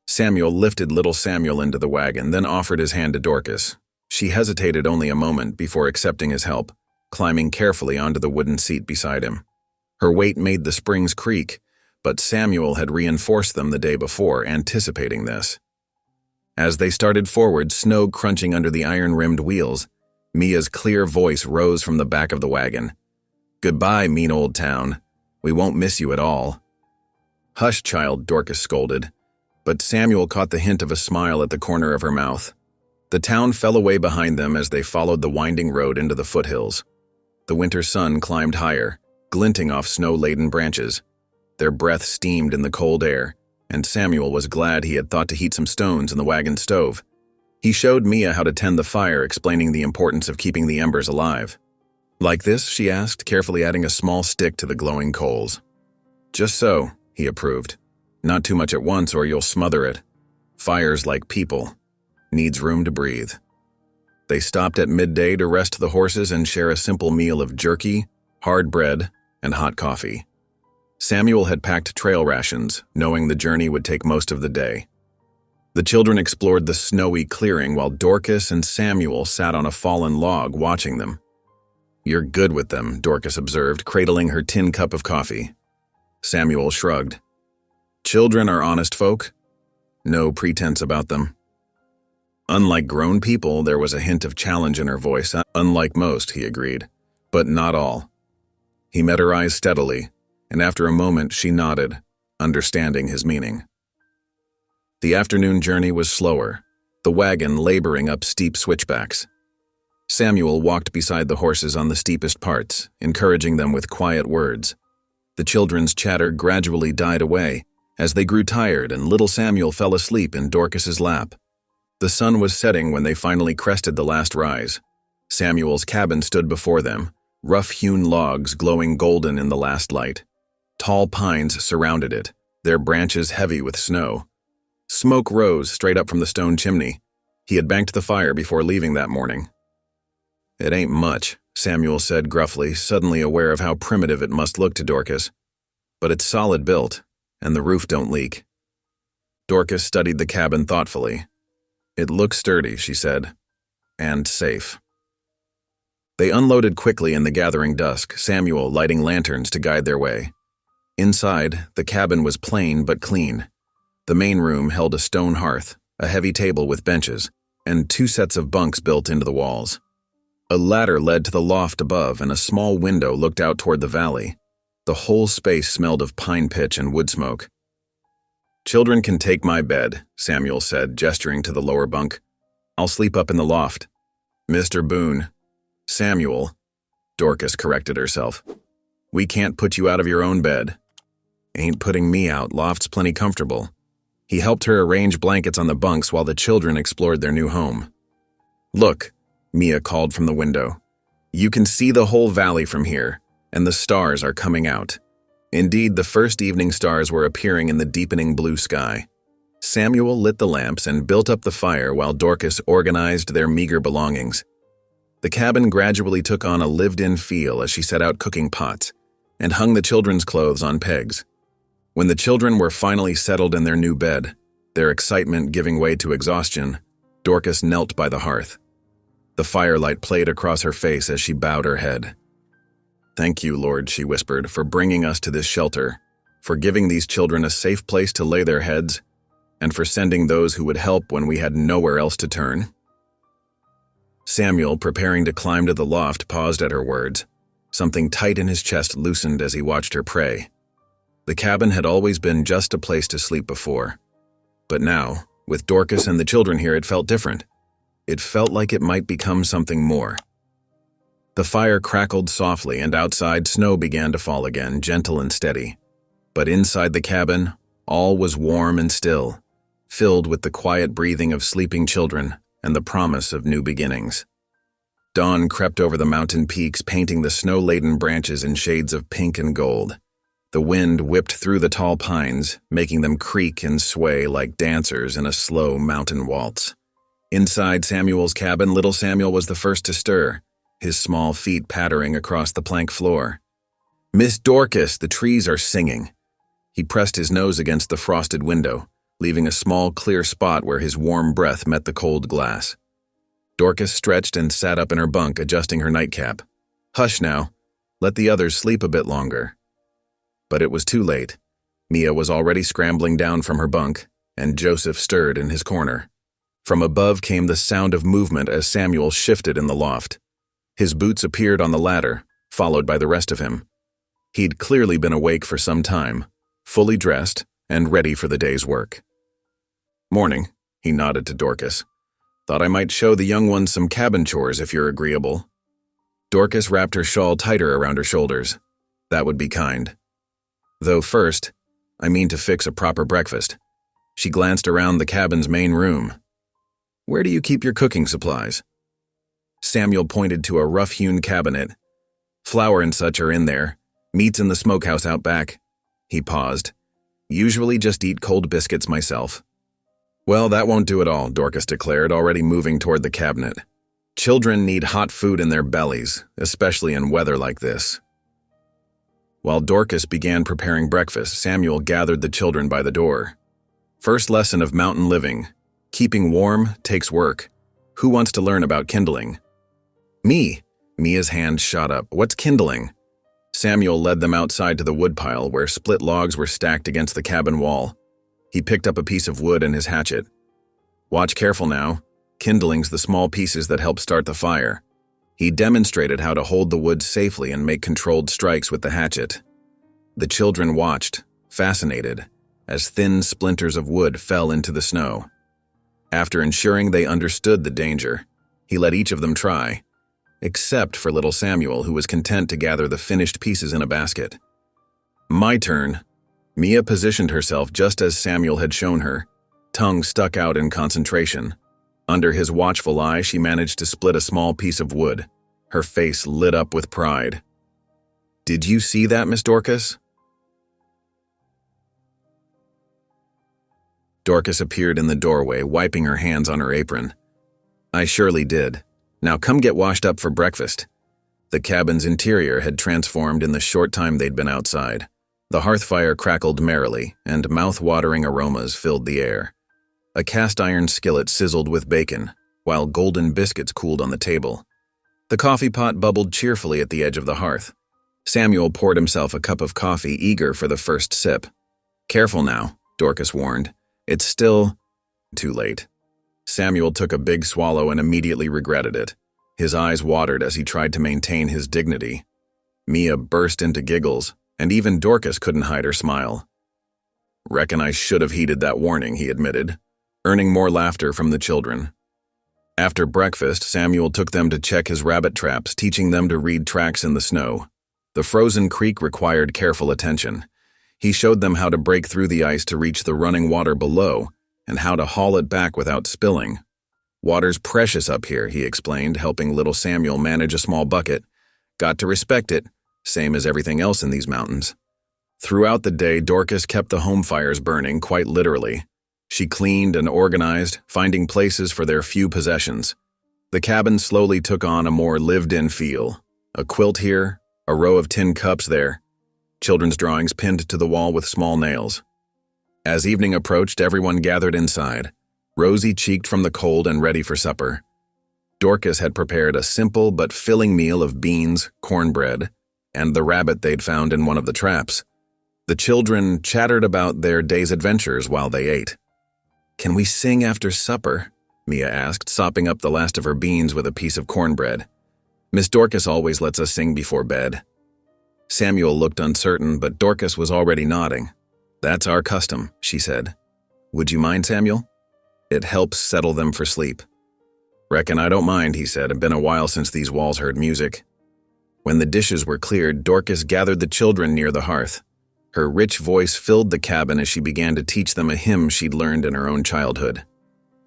Samuel lifted little Samuel into the wagon, then offered his hand to Dorcas. She hesitated only a moment before accepting his help, climbing carefully onto the wooden seat beside him. Her weight made the springs creak, but Samuel had reinforced them the day before, anticipating this. As they started forward, snow crunching under the iron-rimmed wheels, Mia's clear voice rose from the back of the wagon. "Goodbye, mean old town. We won't miss you at all." "Hush, child," Dorcas scolded, but Samuel caught the hint of a smile at the corner of her mouth. The town fell away behind them as they followed the winding road into the foothills. The winter sun climbed higher, glinting off snow-laden branches. Their breath steamed in the cold air, and Samuel was glad he had thought to heat some stones in the wagon stove. He showed Mia how to tend the fire, explaining the importance of keeping the embers alive. "Like this?" she asked, carefully adding a small stick to the glowing coals. "Just so," he approved. "Not too much at once or you'll smother it. Fire's like people. Needs room to breathe." They stopped at midday to rest the horses and share a simple meal of jerky, hard bread, and hot coffee. Samuel had packed trail rations, knowing the journey would take most of the day. The children explored the snowy clearing while Dorcas and Samuel sat on a fallen log watching them. "You're good with them," Dorcas observed, cradling her tin cup of coffee. Samuel shrugged. "Children are honest folk. No pretense about them." Unlike grown people, there was a hint of challenge in her voice. "Unlike most," he agreed, "but not all." He met her eyes steadily, and after a moment she nodded, understanding his meaning. The afternoon journey was slower, the wagon laboring up steep switchbacks. Samuel walked beside the horses on the steepest parts, encouraging them with quiet words. The children's chatter gradually died away as they grew tired and little Samuel fell asleep in Dorcas's lap. The sun was setting when they finally crested the last rise. Samuel's cabin stood before them, rough-hewn logs glowing golden in the last light. Tall pines surrounded it, their branches heavy with snow. Smoke rose straight up from the stone chimney. He had banked the fire before leaving that morning. "It ain't much," Samuel said gruffly, suddenly aware of how primitive it must look to Dorcas. "But it's solid built, and the roof don't leak." Dorcas studied the cabin thoughtfully. "It looks sturdy," she said, "and safe." They unloaded quickly in the gathering dusk, Samuel lighting lanterns to guide their way. Inside, the cabin was plain but clean. The main room held a stone hearth, a heavy table with benches, and 2 sets of bunks built into the walls. A ladder led to the loft above, and a small window looked out toward the valley. The whole space smelled of pine pitch and wood smoke. "Children can take my bed," Samuel said, gesturing to the lower bunk. "I'll sleep up in the loft." Mr. Boone. Samuel. Dorcas corrected herself. We can't put you out of your own bed. Ain't putting me out, loft's plenty comfortable. He helped her arrange blankets on the bunks while the children explored their new home. Look, Mia called from the window. You can see the whole valley from here, and the stars are coming out. Indeed, the first evening stars were appearing in the deepening blue sky. Samuel lit the lamps and built up the fire while Dorcas organized their meager belongings. The cabin gradually took on a lived-in feel as she set out cooking pots and hung the children's clothes on pegs. When the children were finally settled in their new bed, their excitement giving way to exhaustion, Dorcas knelt by the hearth. The firelight played across her face as she bowed her head. Thank you, Lord, she whispered, for bringing us to this shelter, for giving these children a safe place to lay their heads, and for sending those who would help when we had nowhere else to turn. Samuel, preparing to climb to the loft, paused at her words. Something tight in his chest loosened as he watched her pray. The cabin had always been just a place to sleep before. But now, with Dorcas and the children here, it felt different. It felt like it might become something more. The fire crackled softly, and outside snow began to fall again, gentle and steady. But inside the cabin, all was warm and still, filled with the quiet breathing of sleeping children and the promise of new beginnings. Dawn crept over the mountain peaks, painting the snow-laden branches in shades of pink and gold. The wind whipped through the tall pines, making them creak and sway like dancers in a slow mountain waltz. Inside Samuel's cabin, little Samuel was the first to stir, his small feet pattering across the plank floor. Miss Dorcas, the trees are singing. He pressed his nose against the frosted window, leaving a small, clear spot where his warm breath met the cold glass. Dorcas stretched and sat up in her bunk, adjusting her nightcap. Hush now. Let the others sleep a bit longer. But it was too late. Mia was already scrambling down from her bunk, and Joseph stirred in his corner. From above came the sound of movement as Samuel shifted in the loft. His boots appeared on the ladder, followed by the rest of him. He'd clearly been awake for some time, fully dressed and ready for the day's work. Morning, he nodded to Dorcas. Thought I might show the young ones some cabin chores if you're agreeable. Dorcas wrapped her shawl tighter around her shoulders. That would be kind. Though first, I mean to fix a proper breakfast. She glanced around the cabin's main room. Where do you keep your cooking supplies? Samuel pointed to a rough-hewn cabinet. Flour and such are in there. Meat's in the smokehouse out back. He paused. Usually just eat cold biscuits myself. Well, that won't do at all, Dorcas declared, already moving toward the cabinet. Children need hot food in their bellies, especially in weather like this. While Dorcas began preparing breakfast, Samuel gathered the children by the door. First lesson of mountain living. Keeping warm takes work. Who wants to learn about kindling? Me. Mia's hand shot up. What's kindling? Samuel led them outside to the woodpile where split logs were stacked against the cabin wall. He picked up a piece of wood and his hatchet. Watch careful now. Kindling's the small pieces that help start the fire. He demonstrated how to hold the wood safely and make controlled strikes with the hatchet. The children watched, fascinated, as thin splinters of wood fell into the snow. After ensuring they understood the danger, he let each of them try, except for little Samuel, who was content to gather the finished pieces in a basket. My turn. Mia positioned herself just as Samuel had shown her, tongue stuck out in concentration. Under his watchful eye, she managed to split a small piece of wood. Her face lit up with pride. Did you see that, Miss Dorcas? Dorcas appeared in the doorway, wiping her hands on her apron. I surely did. Now come get washed up for breakfast. The cabin's interior had transformed in the short time they'd been outside. The hearth fire crackled merrily, and mouth-watering aromas filled the air. A cast-iron skillet sizzled with bacon, while golden biscuits cooled on the table. The coffee pot bubbled cheerfully at the edge of the hearth. Samuel poured himself a cup of coffee, eager for the first sip. Careful now, Dorcas warned. It's still too late. Samuel took a big swallow and immediately regretted it. His eyes watered as he tried to maintain his dignity. Mia burst into giggles, and even Dorcas couldn't hide her smile. Reckon I should have heeded that warning, he admitted, earning more laughter from the children. After breakfast, Samuel took them to check his rabbit traps, teaching them to read tracks in the snow. The frozen creek required careful attention. He showed them how to break through the ice to reach the running water below, and how to haul it back without spilling. "Water's precious up here," he explained, helping little Samuel manage a small bucket. "Got to respect it, same as everything else in these mountains." Throughout the day, Dorcas kept the home fires burning, quite literally. She cleaned and organized, finding places for their few possessions. The cabin slowly took on a more lived-in feel. A quilt here, a row of tin cups there, children's drawings pinned to the wall with small nails. As evening approached, everyone gathered inside, rosy-cheeked from the cold and ready for supper. Dorcas had prepared a simple but filling meal of beans, cornbread, and the rabbit they'd found in one of the traps. The children chattered about their day's adventures while they ate. "Can we sing after supper?" Mia asked, sopping up the last of her beans with a piece of cornbread. "Miss Dorcas always lets us sing before bed." Samuel looked uncertain, but Dorcas was already nodding. "That's our custom," she said. "Would you mind, Samuel? It helps settle them for sleep." "Reckon I don't mind," he said. "It's been a while since these walls heard music." When the dishes were cleared, Dorcas gathered the children near the hearth. Her rich voice filled the cabin as she began to teach them a hymn she'd learned in her own childhood.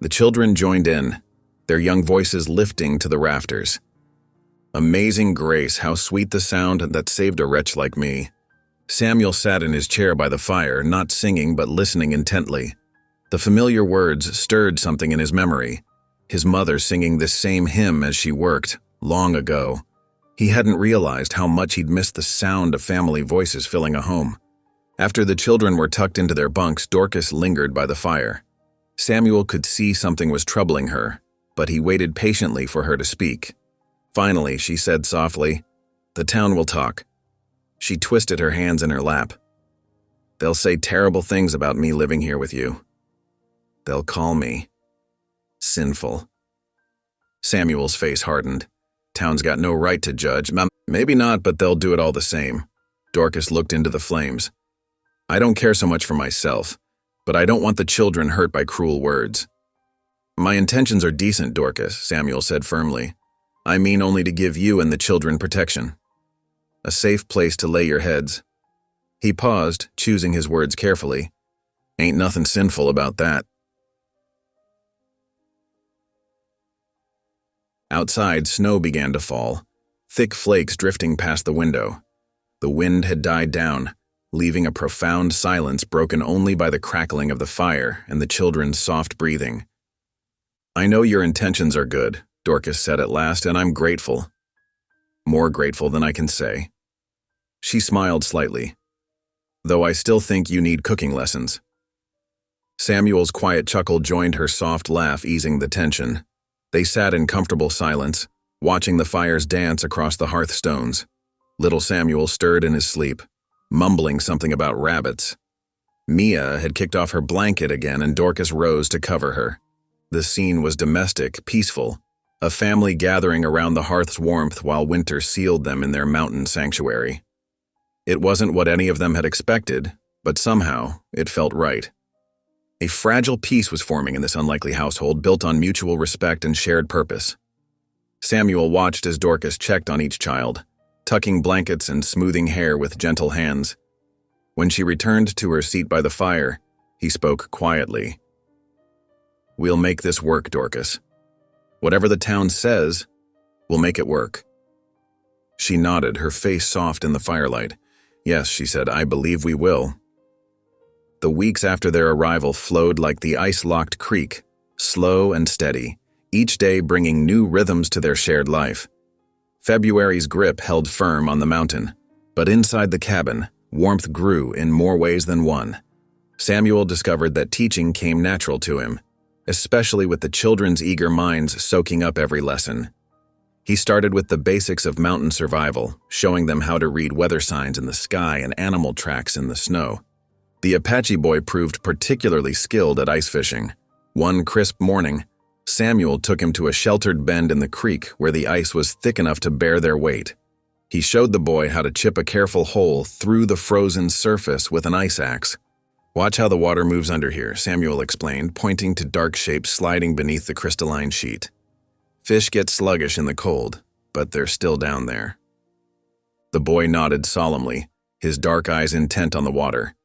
The children joined in, their young voices lifting to the rafters. "Amazing grace, how sweet the sound that saved a wretch like me." Samuel sat in his chair by the fire, not singing but listening intently. The familiar words stirred something in his memory. His mother singing this same hymn as she worked, long ago. He hadn't realized how much he'd missed the sound of family voices filling a home. After the children were tucked into their bunks, Dorcas lingered by the fire. Samuel could see something was troubling her, but he waited patiently for her to speak. Finally, she said softly, "The town will talk." She twisted her hands in her lap. "They'll say terrible things about me living here with you. They'll call me sinful." Samuel's face hardened. "Town's got no right to judge." "Maybe not, but they'll do it all the same." Dorcas looked into the flames. "I don't care so much for myself, but I don't want the children hurt by cruel words." "My intentions are decent, Dorcas," Samuel said firmly. "I mean only to give you and the children protection. A safe place to lay your heads." He paused, choosing his words carefully. "Ain't nothing sinful about that." Outside, snow began to fall, thick flakes drifting past the window. The wind had died down, leaving a profound silence broken only by the crackling of the fire and the children's soft breathing. "I know your intentions are good," Dorcas said at last, "and I'm grateful. More grateful than I can say." She smiled slightly. "Though I still think you need cooking lessons." Samuel's quiet chuckle joined her soft laugh, easing the tension. They sat in comfortable silence, watching the fires dance across the hearthstones. Little Samuel stirred in his sleep, mumbling something about rabbits. Mia had kicked off her blanket again, and Dorcas rose to cover her. The scene was domestic, peaceful, a family gathering around the hearth's warmth while winter sealed them in their mountain sanctuary. It wasn't what any of them had expected, but somehow it felt right. A fragile peace was forming in this unlikely household, built on mutual respect and shared purpose. Samuel watched as Dorcas checked on each child, tucking blankets and smoothing hair with gentle hands. When she returned to her seat by the fire, he spoke quietly. "We'll make this work, Dorcas. Whatever the town says, we'll make it work." She nodded, her face soft in the firelight. "Yes," she said, "I believe we will." The weeks after their arrival flowed like the ice-locked creek, slow and steady, each day bringing new rhythms to their shared life. February's grip held firm on the mountain, but inside the cabin, warmth grew in more ways than one. Samuel discovered that teaching came natural to him, especially with the children's eager minds soaking up every lesson. He started with the basics of mountain survival, showing them how to read weather signs in the sky and animal tracks in the snow. The Apache boy proved particularly skilled at ice fishing. One crisp morning, Samuel took him to a sheltered bend in the creek where the ice was thick enough to bear their weight. He showed the boy how to chip a careful hole through the frozen surface with an ice axe. "Watch how the water moves under here," Samuel explained, pointing to dark shapes sliding beneath the crystalline sheet. Fish get sluggish in the cold, but they're still down there. The boy nodded solemnly, his dark eyes intent on the water.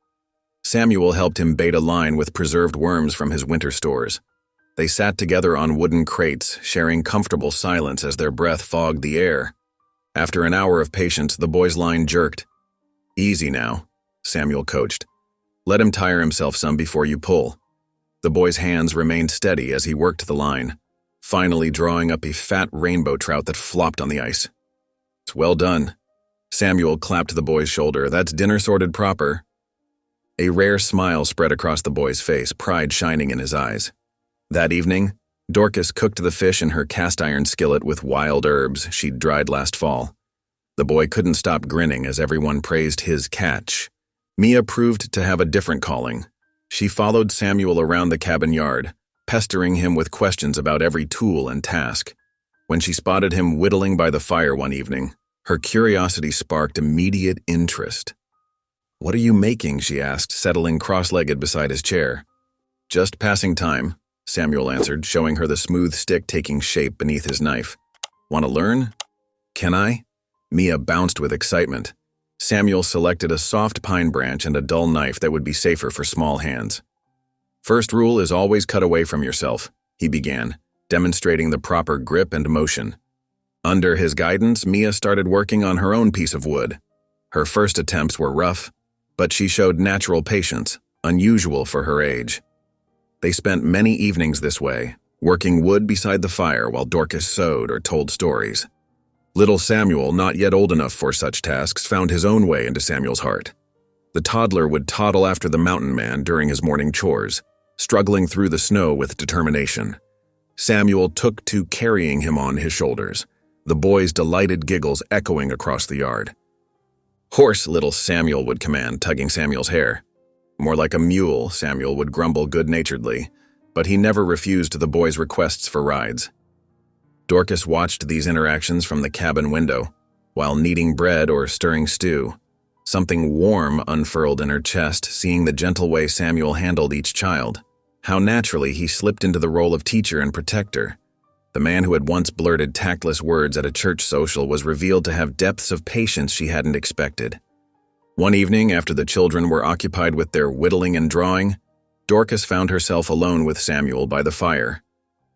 Samuel helped him bait a line with preserved worms from his winter stores. They sat together on wooden crates, sharing comfortable silence as their breath fogged the air. After an hour of patience, the boy's line jerked. "Easy now," Samuel coached. "Let him tire himself some before you pull." The boy's hands remained steady as he worked the line, finally drawing up a fat rainbow trout that flopped on the ice. "It's well done." Samuel clapped the boy's shoulder. "That's dinner sorted proper." A rare smile spread across the boy's face, pride shining in his eyes. That evening, Dorcas cooked the fish in her cast-iron skillet with wild herbs she'd dried last fall. The boy couldn't stop grinning as everyone praised his catch. Mia proved to have a different calling. She followed Samuel around the cabin yard, pestering him with questions about every tool and task. When she spotted him whittling by the fire one evening, her curiosity sparked immediate interest. "What are you making?" she asked, settling cross-legged beside his chair. "Just passing time," Samuel answered, showing her the smooth stick taking shape beneath his knife. "Want to learn?" "Can I?" Mia bounced with excitement. Samuel selected a soft pine branch and a dull knife that would be safer for small hands. "First rule is always cut away from yourself," he began, demonstrating the proper grip and motion. Under his guidance, Mia started working on her own piece of wood. Her first attempts were rough, but she showed natural patience, unusual for her age. They spent many evenings this way, working wood beside the fire while Dorcas sewed or told stories. Little Samuel, not yet old enough for such tasks, found his own way into Samuel's heart. The toddler would toddle after the mountain man during his morning chores, struggling through the snow with determination. Samuel took to carrying him on his shoulders, the boy's delighted giggles echoing across the yard. "Horse," little Samuel would command, tugging Samuel's hair. "More like a mule," Samuel would grumble good-naturedly, but he never refused the boy's requests for rides. Dorcas watched these interactions from the cabin window, while kneading bread or stirring stew. Something warm unfurled in her chest, seeing the gentle way Samuel handled each child. How naturally he slipped into the role of teacher and protector. The man who had once blurted tactless words at a church social was revealed to have depths of patience she hadn't expected. One evening, after the children were occupied with their whittling and drawing, Dorcas found herself alone with Samuel by the fire.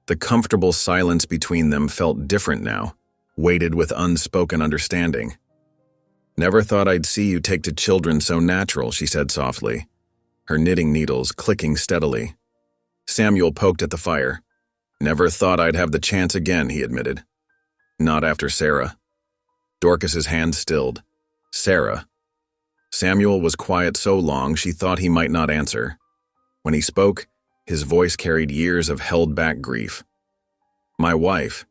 The comfortable silence between them felt different now, weighted with unspoken understanding. "Never thought I'd see you take to children so natural," she said softly, her knitting needles clicking steadily. Samuel poked at the fire. "Never thought I'd have the chance again," he admitted. "Not after Sarah." Dorcas's hand stilled. "Sarah." Samuel was quiet so long she thought he might not answer. When he spoke, his voice carried years of held-back grief. "My wife.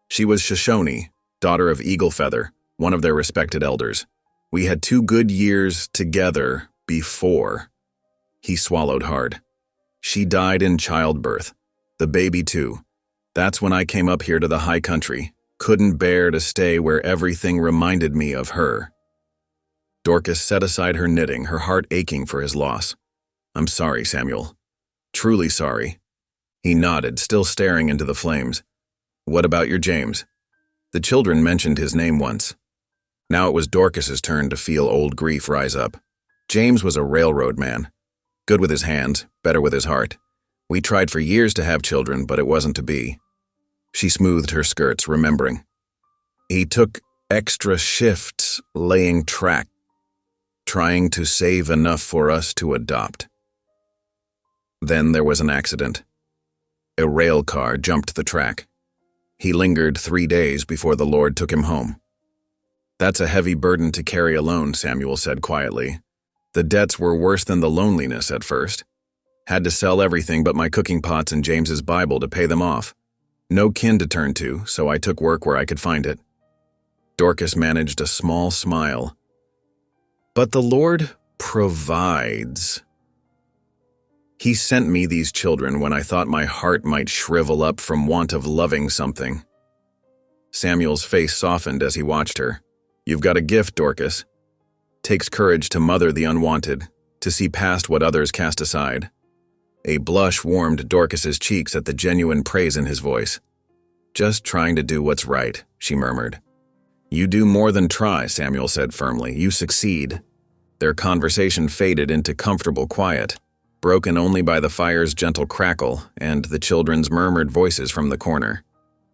She was Shoshone, daughter of Eagle Feather, one of their respected elders. We had 2 good years together before." He swallowed hard. "She died in childbirth. The baby too. That's when I came up here to the high country. Couldn't bear to stay where everything reminded me of her." Dorcas set aside her knitting, her heart aching for his loss. "I'm sorry, Samuel. Truly sorry." He nodded, still staring into the flames. "What about your James?" The children mentioned his name once. Now it was Dorcas's turn to feel old grief rise up. James was a railroad man. Good with his hands, better with his heart. We tried for years to have children, but it wasn't to be. She smoothed her skirts, remembering. He took extra shifts laying track, trying to save enough for us to adopt. Then there was an accident. A rail car jumped the track. He lingered 3 days before the Lord took him home. "That's a heavy burden to carry alone," Samuel said quietly. "The debts were worse than the loneliness at first. Had to sell everything but my cooking pots and James's Bible to pay them off. No kin to turn to, so I took work where I could find it." Dorcas managed a small smile. "But the Lord provides. He sent me these children when I thought my heart might shrivel up from want of loving something." Samuel's face softened as he watched her. "You've got a gift, Dorcas. Takes courage to mother the unwanted, to see past what others cast aside." A blush warmed Dorcas's cheeks at the genuine praise in his voice. Just trying to do what's right, she murmured. You do more than try, Samuel said firmly. You succeed. Their conversation faded into comfortable quiet, broken only by the fire's gentle crackle and the children's murmured voices from the corner.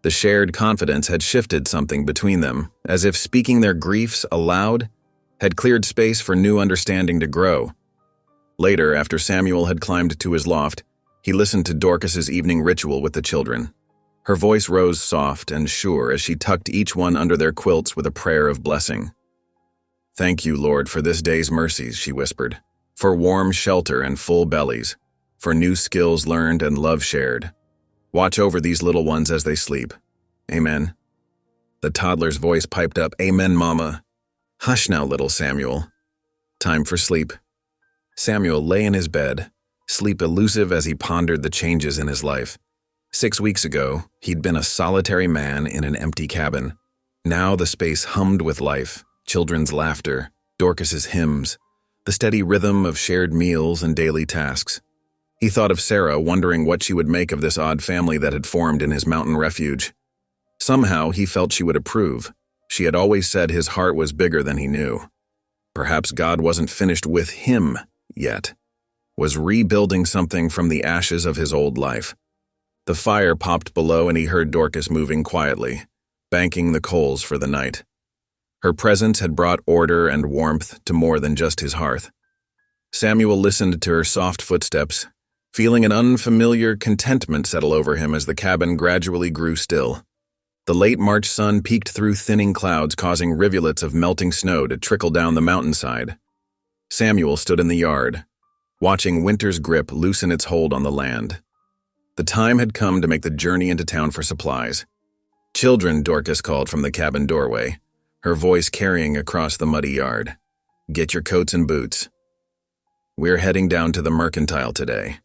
The shared confidence had shifted something between them, as if speaking their griefs aloud had cleared space for new understanding to grow. Later, after Samuel had climbed to his loft, he listened to Dorcas's evening ritual with the children. Her voice rose soft and sure as she tucked each one under their quilts with a prayer of blessing. Thank you, Lord, for this day's mercies, she whispered, for warm shelter and full bellies, for new skills learned and love shared. Watch over these little ones as they sleep. Amen. The toddler's voice piped up, Amen, Mama. Hush now, little Samuel. Time for sleep. Samuel lay in his bed, sleep elusive as he pondered the changes in his life. 6 weeks ago, he'd been a solitary man in an empty cabin. Now the space hummed with life, children's laughter, Dorcas's hymns, the steady rhythm of shared meals and daily tasks. He thought of Sarah, wondering what she would make of this odd family that had formed in his mountain refuge. Somehow he felt she would approve. She had always said his heart was bigger than he knew. Perhaps God wasn't finished with him yet, was rebuilding something from the ashes of his old life. The fire popped below and he heard Dorcas moving quietly, banking the coals for the night. Her presence had brought order and warmth to more than just his hearth. Samuel listened to her soft footsteps, feeling an unfamiliar contentment settle over him as the cabin gradually grew still. The late March sun peeked through thinning clouds, causing rivulets of melting snow to trickle down the mountainside. Samuel stood in the yard, watching winter's grip loosen its hold on the land. The time had come to make the journey into town for supplies. Children, Dorcas called from the cabin doorway, her voice carrying across the muddy yard. Get your coats and boots. We're heading down to the mercantile today.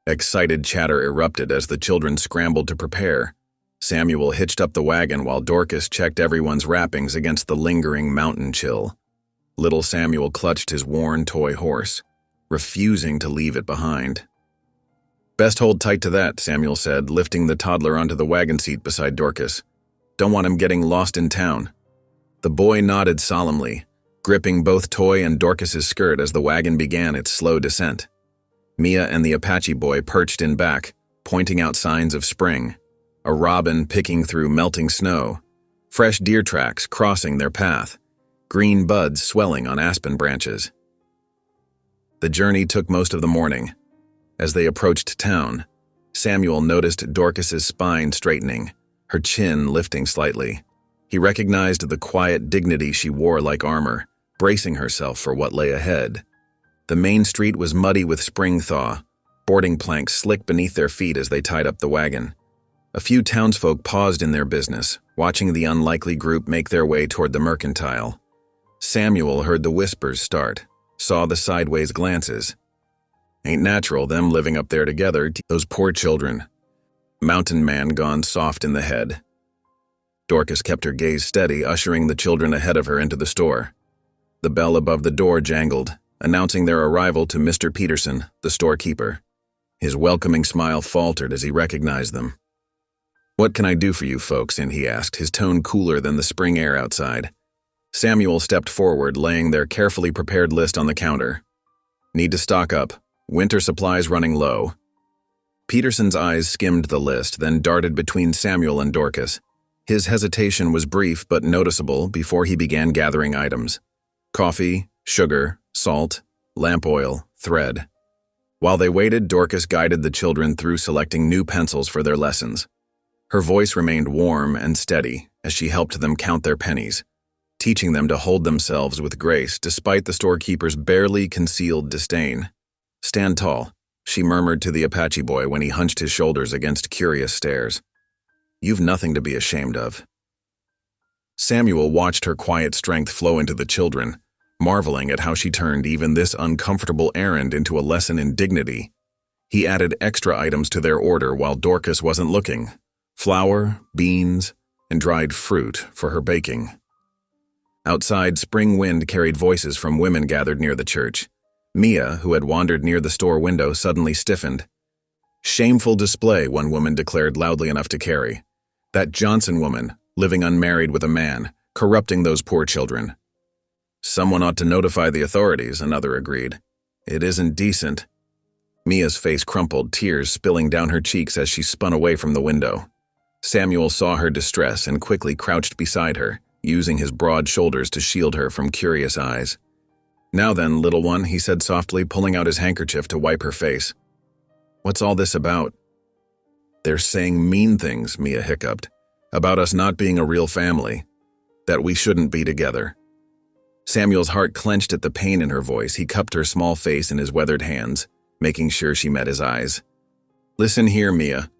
Excited chatter erupted as the children scrambled to prepare. Samuel hitched up the wagon while Dorcas checked everyone's wrappings against the lingering mountain chill. Little Samuel clutched his worn toy horse, refusing to leave it behind. Best hold tight to that, Samuel said, lifting the toddler onto the wagon seat beside Dorcas. Don't want him getting lost in town. The boy nodded solemnly, gripping both Toy and Dorcas's skirt as the wagon began its slow descent. Mia and the Apache boy perched in back, pointing out signs of spring, a robin picking through melting snow, fresh deer tracks crossing their path, green buds swelling on aspen branches. The journey took most of the morning. As they approached town, Samuel noticed Dorcas's spine straightening, her chin lifting slightly. He recognized the quiet dignity she wore like armor, bracing herself for what lay ahead. The main street was muddy with spring thaw, boarding planks slick beneath their feet as they tied up the wagon. A few townsfolk paused in their business, watching the unlikely group make their way toward the mercantile. Samuel heard the whispers start, saw the sideways glances. Ain't natural, them living up there together, those poor children. Mountain man gone soft in the head. Dorcas kept her gaze steady, ushering the children ahead of her into the store. The bell above the door jangled, announcing their arrival to Mr. Peterson, the storekeeper. His welcoming smile faltered as he recognized them. What can I do for you folks? And he asked, his tone cooler than the spring air outside. Samuel stepped forward, laying their carefully prepared list on the counter. Need to stock up. Winter supplies running low. Peterson's eyes skimmed the list, then darted between Samuel and Dorcas. His hesitation was brief but noticeable before he began gathering items. Coffee, sugar, salt, lamp oil, thread. While they waited, Dorcas guided the children through selecting new pencils for their lessons. Her voice remained warm and steady as she helped them count their pennies, teaching them to hold themselves with grace despite the storekeeper's barely concealed disdain. Stand tall, she murmured to the Apache boy when he hunched his shoulders against curious stares. You've nothing to be ashamed of. Samuel watched her quiet strength flow into the children, marveling at how she turned even this uncomfortable errand into a lesson in dignity. He added extra items to their order while Dorcas wasn't looking: flour, beans, and dried fruit for her baking. Outside, spring wind carried voices from women gathered near the church. Mia, who had wandered near the store window, suddenly stiffened. Shameful display, one woman declared loudly enough to carry. That Johnson woman, living unmarried with a man, corrupting those poor children. Someone ought to notify the authorities, another agreed. It isn't decent. Mia's face crumpled, tears spilling down her cheeks as she spun away from the window. Samuel saw her distress and quickly crouched beside her, using his broad shoulders to shield her from curious eyes. "Now then, little one," he said softly, pulling out his handkerchief to wipe her face. "What's all this about?" "They're saying mean things," Mia hiccuped, "about us not being a real family, that we shouldn't be together." Samuel's heart clenched at the pain in her voice. He cupped her small face in his weathered hands, making sure she met his eyes. "Listen here, Mia.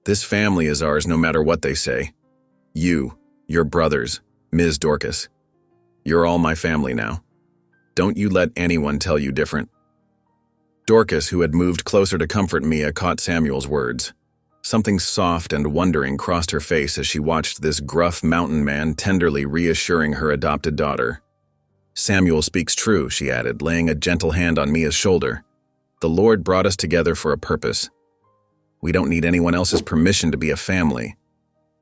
This family is ours no matter what they say. You, your brothers, Ms. Dorcas. You're all my family now. Don't you let anyone tell you different." Dorcas, who had moved closer to comfort Mia, caught Samuel's words. Something soft and wondering crossed her face as she watched this gruff mountain man tenderly reassuring her adopted daughter. "Samuel speaks true," she added, laying a gentle hand on Mia's shoulder. "The Lord brought us together for a purpose. We don't need anyone else's permission to be a family."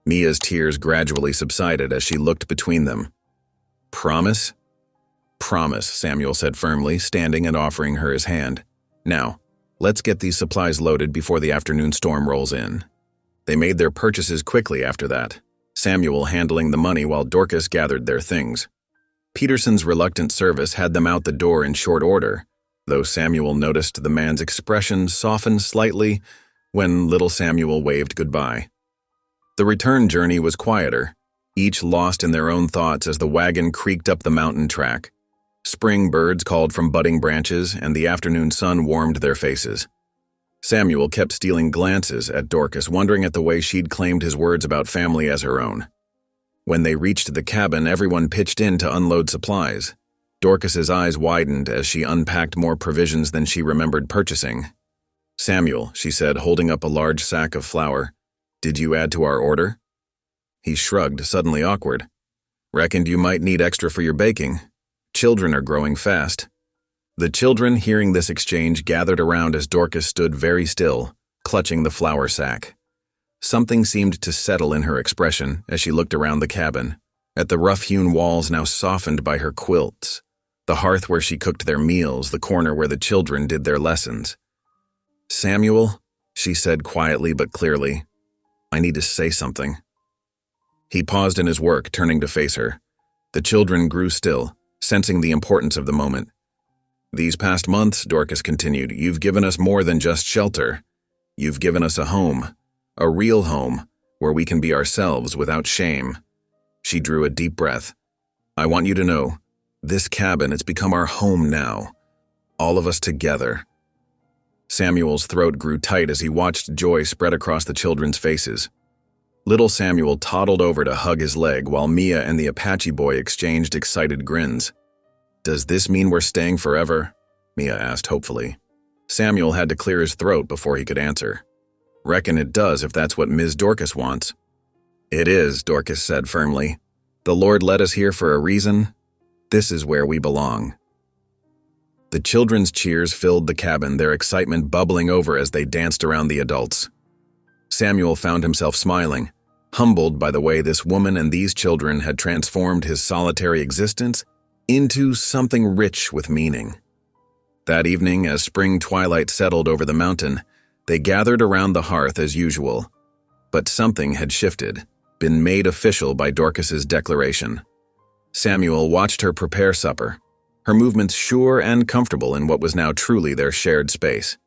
Mia's tears gradually subsided as she looked between them. "Promise?" "Promise," Samuel said firmly, standing and offering her his hand. "Now, let's get these supplies loaded before the afternoon storm rolls in." They made their purchases quickly after that, Samuel handling the money while Dorcas gathered their things. Peterson's reluctant service had them out the door in short order, though Samuel noticed the man's expression soften slightly when little Samuel waved goodbye. The return journey was quieter, each lost in their own thoughts as the wagon creaked up the mountain track. Spring birds called from budding branches, and the afternoon sun warmed their faces. Samuel kept stealing glances at Dorcas, wondering at the way she'd claimed his words about family as her own. When they reached the cabin, everyone pitched in to unload supplies. Dorcas's eyes widened as she unpacked more provisions than she remembered purchasing. "Samuel," she said, holding up a large sack of flour, "did you add to our order?" He shrugged, suddenly awkward. "Reckoned you might need extra for your baking. Children are growing fast." The children, hearing this exchange, gathered around as Dorcas stood very still, clutching the flour sack. Something seemed to settle in her expression as she looked around the cabin, at the rough-hewn walls now softened by her quilts, the hearth where she cooked their meals, the corner where the children did their lessons. "Samuel," she said quietly but clearly, "I need to say something." He paused in his work, turning to face her. The children grew still, sensing the importance of the moment. "These past months," Dorcas continued, "you've given us more than just shelter. You've given us a home. A real home, where we can be ourselves without shame." She drew a deep breath. "I want you to know, this cabin, it's become our home now. All of us together." Samuel's throat grew tight as he watched joy spread across the children's faces. Little Samuel toddled over to hug his leg while Mia and the Apache boy exchanged excited grins. "Does this mean we're staying forever?" Mia asked hopefully. Samuel had to clear his throat before he could answer. "Reckon it does if that's what Ms. Dorcas wants." "It is," Dorcas said firmly. "The Lord led us here for a reason. This is where we belong." The children's cheers filled the cabin, their excitement bubbling over as they danced around the adults. Samuel found himself smiling, humbled by the way this woman and these children had transformed his solitary existence into something rich with meaning. That evening, as spring twilight settled over the mountain, they gathered around the hearth as usual. But something had shifted, been made official by Dorcas's declaration. Samuel watched her prepare supper, her movements sure and comfortable in what was now truly their shared space.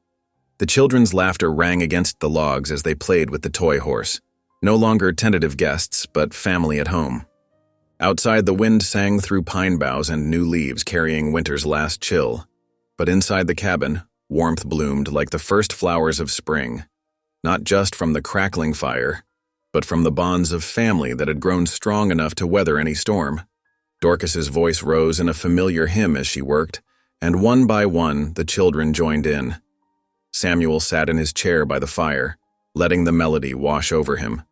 The children's laughter rang against the logs as they played with the toy horse, no longer tentative guests, but family at home. Outside, the wind sang through pine boughs and new leaves carrying winter's last chill. But inside the cabin, warmth bloomed like the first flowers of spring, not just from the crackling fire, but from the bonds of family that had grown strong enough to weather any storm. Dorcas's voice rose in a familiar hymn as she worked, and one by one the children joined in. Samuel sat in his chair by the fire, letting the melody wash over him,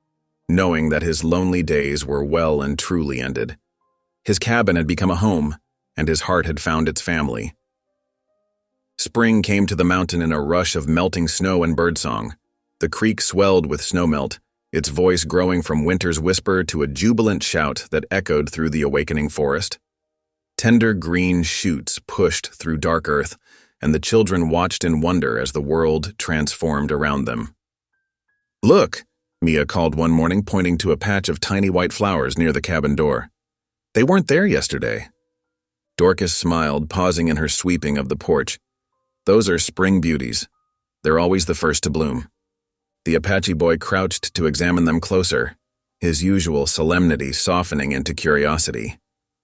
knowing that his lonely days were well and truly ended. His cabin had become a home, and his heart had found its family. Spring came to the mountain in a rush of melting snow and birdsong. The creek swelled with snowmelt, its voice growing from winter's whisper to a jubilant shout that echoed through the awakening forest. Tender green shoots pushed through dark earth, and the children watched in wonder as the world transformed around them. "Look," Mia called one morning, pointing to a patch of tiny white flowers near the cabin door. "They weren't there yesterday." Dorcas smiled, pausing in her sweeping of the porch. "Those are spring beauties. They're always the first to bloom." The Apache boy crouched to examine them closer, his usual solemnity softening into curiosity.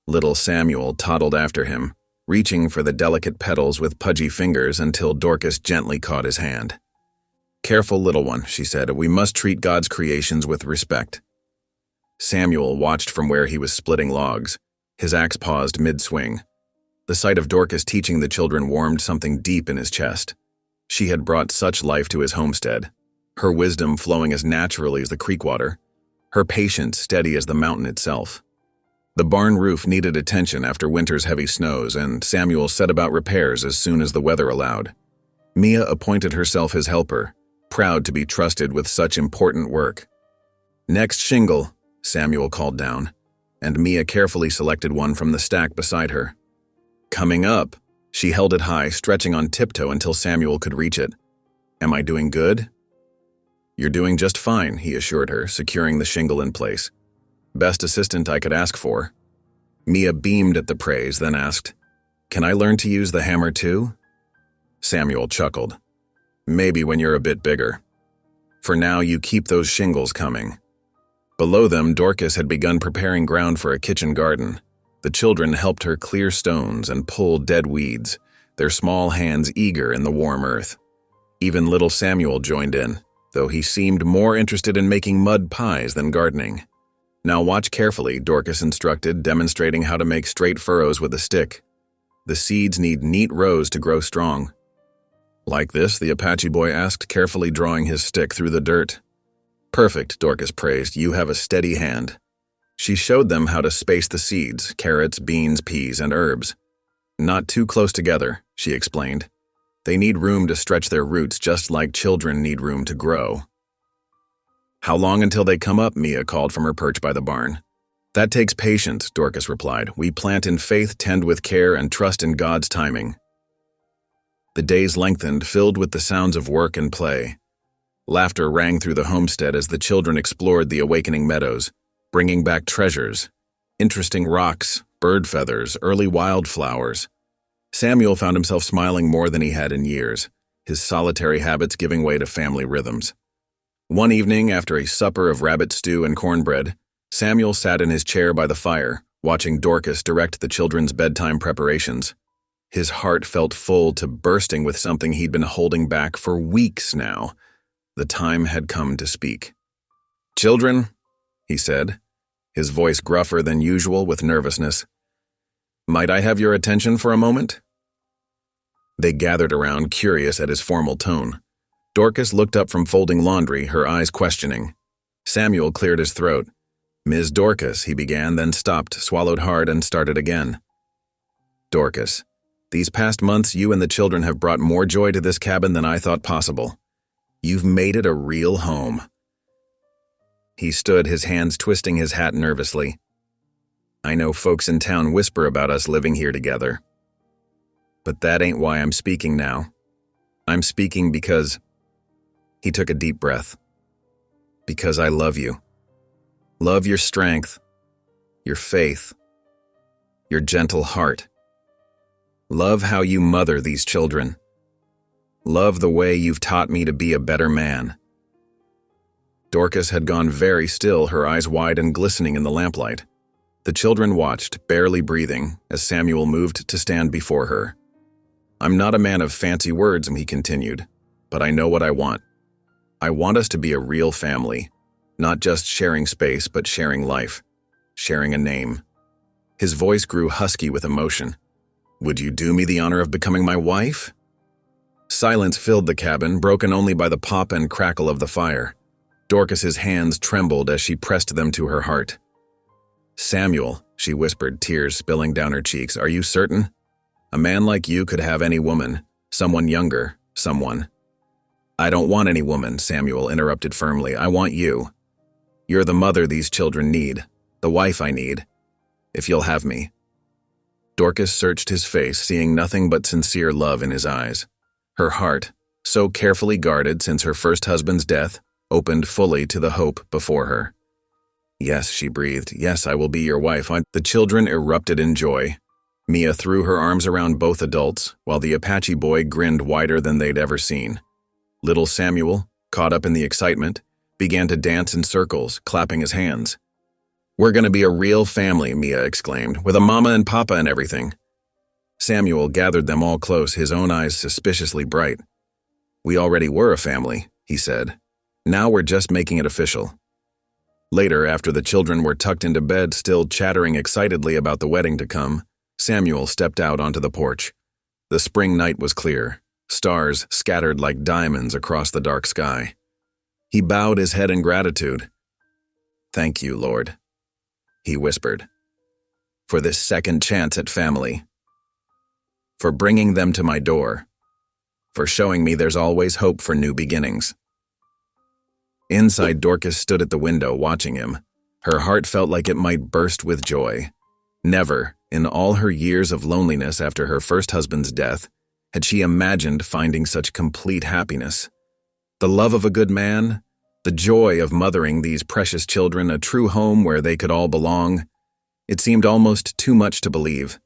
Little Samuel toddled after him, reaching for the delicate petals with pudgy fingers until Dorcas gently caught his hand. "Careful, little one," she said. "We must treat God's creations with respect." Samuel watched from where he was splitting logs, his axe paused mid-swing. The sight of Dorcas teaching the children warmed something deep in his chest. She had brought such life to his homestead, her wisdom flowing as naturally as the creek water, her patience steady as the mountain itself. The barn roof needed attention after winter's heavy snows, and Samuel set about repairs as soon as the weather allowed. Mia appointed herself his helper, proud to be trusted with such important work. "Next shingle," Samuel called down, and Mia carefully selected one from the stack beside her. "Coming up." She held it high, stretching on tiptoe until Samuel could reach it. "Am I doing good?" "You're doing just fine," he assured her, securing the shingle in place. "Best assistant I could ask for." Mia beamed at the praise, then asked, "Can I learn to use the hammer too?" Samuel chuckled. "Maybe when you're a bit bigger. For now, you keep those shingles coming." Below them, Dorcas had begun preparing ground for a kitchen garden. The children helped her clear stones and pull dead weeds, their small hands eager in the warm earth. Even little Samuel joined in, though he seemed more interested in making mud pies than gardening. "Now watch carefully," Dorcas instructed, demonstrating how to make straight furrows with a stick. "The seeds need neat rows to grow strong." "Like this?" the Apache boy asked, carefully drawing his stick through the dirt. "Perfect," Dorcas praised. "You have a steady hand." She showed them how to space the seeds, carrots, beans, peas, and herbs. "Not too close together," she explained. "They need room to stretch their roots just like children need room to grow." "How long until they come up?" Mia called from her perch by the barn. "That takes patience," Dorcas replied. "We plant in faith, tend with care, and trust in God's timing." The days lengthened, filled with the sounds of work and play. Laughter rang through the homestead as the children explored the awakening meadows, bringing back treasures, interesting rocks, bird feathers, early wildflowers. Samuel found himself smiling more than he had in years, his solitary habits giving way to family rhythms. One evening, after a supper of rabbit stew and cornbread, Samuel sat in his chair by the fire, watching Dorcas direct the children's bedtime preparations. His heart felt full to bursting with something he'd been holding back for weeks now. The time had come to speak. "Children," he said, his voice gruffer than usual with nervousness, "might I have your attention for a moment?" They gathered around, curious at his formal tone. Dorcas looked up from folding laundry, her eyes questioning. Samuel cleared his throat. "Ms. Dorcas," he began, then stopped, swallowed hard, and started again. "Dorcas, these past months you and the children have brought more joy to this cabin than I thought possible. You've made it a real home." He stood, his hands twisting his hat nervously. "I know folks in town whisper about us living here together. But that ain't why I'm speaking now. I'm speaking because—" He took a deep breath. "Because I love you. Love your strength, your faith, your gentle heart. Love how you mother these children. Love the way you've taught me to be a better man." Dorcas had gone very still, her eyes wide and glistening in the lamplight. The children watched, barely breathing, as Samuel moved to stand before her. "I'm not a man of fancy words," he continued, "but I know what I want. I want us to be a real family, not just sharing space, but sharing life, sharing a name." His voice grew husky with emotion. "Would you do me the honor of becoming my wife?" Silence filled the cabin, broken only by the pop and crackle of the fire. Dorcas's hands trembled as she pressed them to her heart. "Samuel," she whispered, tears spilling down her cheeks, "are you certain? A man like you could have any woman, someone younger, someone—" "I don't want any woman," Samuel interrupted firmly. "I want you. You're the mother these children need, the wife I need, if you'll have me." Dorcas searched his face, seeing nothing but sincere love in his eyes. Her heart, so carefully guarded since her first husband's death, opened fully to the hope before her. "Yes," she breathed. "Yes, I will be your wife." The children erupted in joy. Mia threw her arms around both adults, while the Apache boy grinned wider than they'd ever seen. Little Samuel, caught up in the excitement, began to dance in circles, clapping his hands. "We're going to be a real family," Mia exclaimed, "with a mama and papa and everything." Samuel gathered them all close, his own eyes suspiciously bright. "We already were a family," he said. "Now we're just making it official." Later, after the children were tucked into bed, still chattering excitedly about the wedding to come, Samuel stepped out onto the porch. The spring night was clear, stars scattered like diamonds across the dark sky. He bowed his head in gratitude. "Thank you, Lord," he whispered, "for this second chance at family, for bringing them to my door, for showing me there's always hope for new beginnings." Inside, Dorcas stood at the window watching him. Her heart felt like it might burst with joy. Never, in all her years of loneliness after her first husband's death, had she imagined finding such complete happiness. The love of a good man, the joy of mothering these precious children, a true home where they could all belong. It seemed almost too much to believe.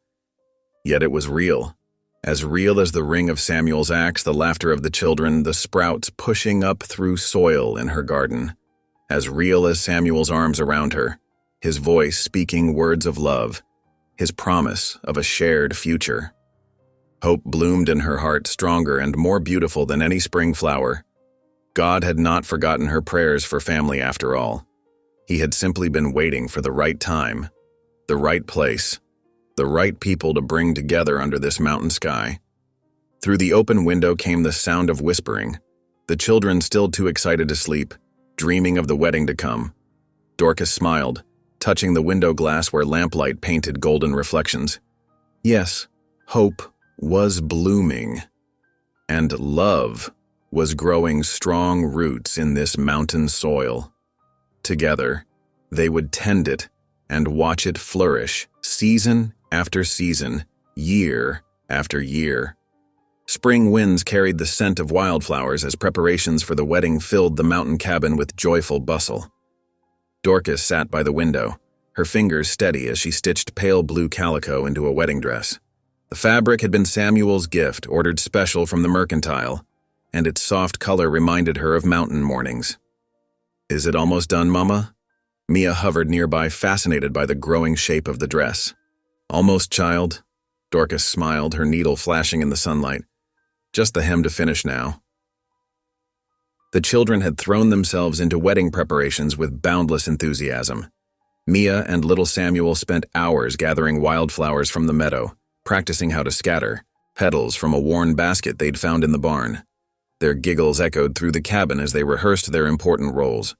Yet it was real. As real as the ring of Samuel's axe, the laughter of the children, the sprouts pushing up through soil in her garden. As real as Samuel's arms around her, his voice speaking words of love, his promise of a shared future. Hope bloomed in her heart, stronger and more beautiful than any spring flower. God had not forgotten her prayers for family after all. He had simply been waiting for the right time, the right place, the right people to bring together under this mountain sky. Through the open window came the sound of whispering, the children still too excited to sleep, dreaming of the wedding to come. Dorcas smiled, touching the window glass where lamplight painted golden reflections. Yes, hope was blooming, and love was growing strong roots in this mountain soil. Together, they would tend it and watch it flourish, season after season, year after year. Spring winds carried the scent of wildflowers as preparations for the wedding filled the mountain cabin with joyful bustle. Dorcas sat by the window, her fingers steady as she stitched pale blue calico into a wedding dress. The fabric had been Samuel's gift, ordered special from the mercantile, and its soft color reminded her of mountain mornings. "Is it almost done, Mama?" Mia hovered nearby, fascinated by the growing shape of the dress. "Almost, child." Dorcas smiled, her needle flashing in the sunlight. "Just the hem to finish now." The children had thrown themselves into wedding preparations with boundless enthusiasm. Mia and little Samuel spent hours gathering wildflowers from the meadow, practicing how to scatter, petals from a worn basket they'd found in the barn. Their giggles echoed through the cabin as they rehearsed their important roles.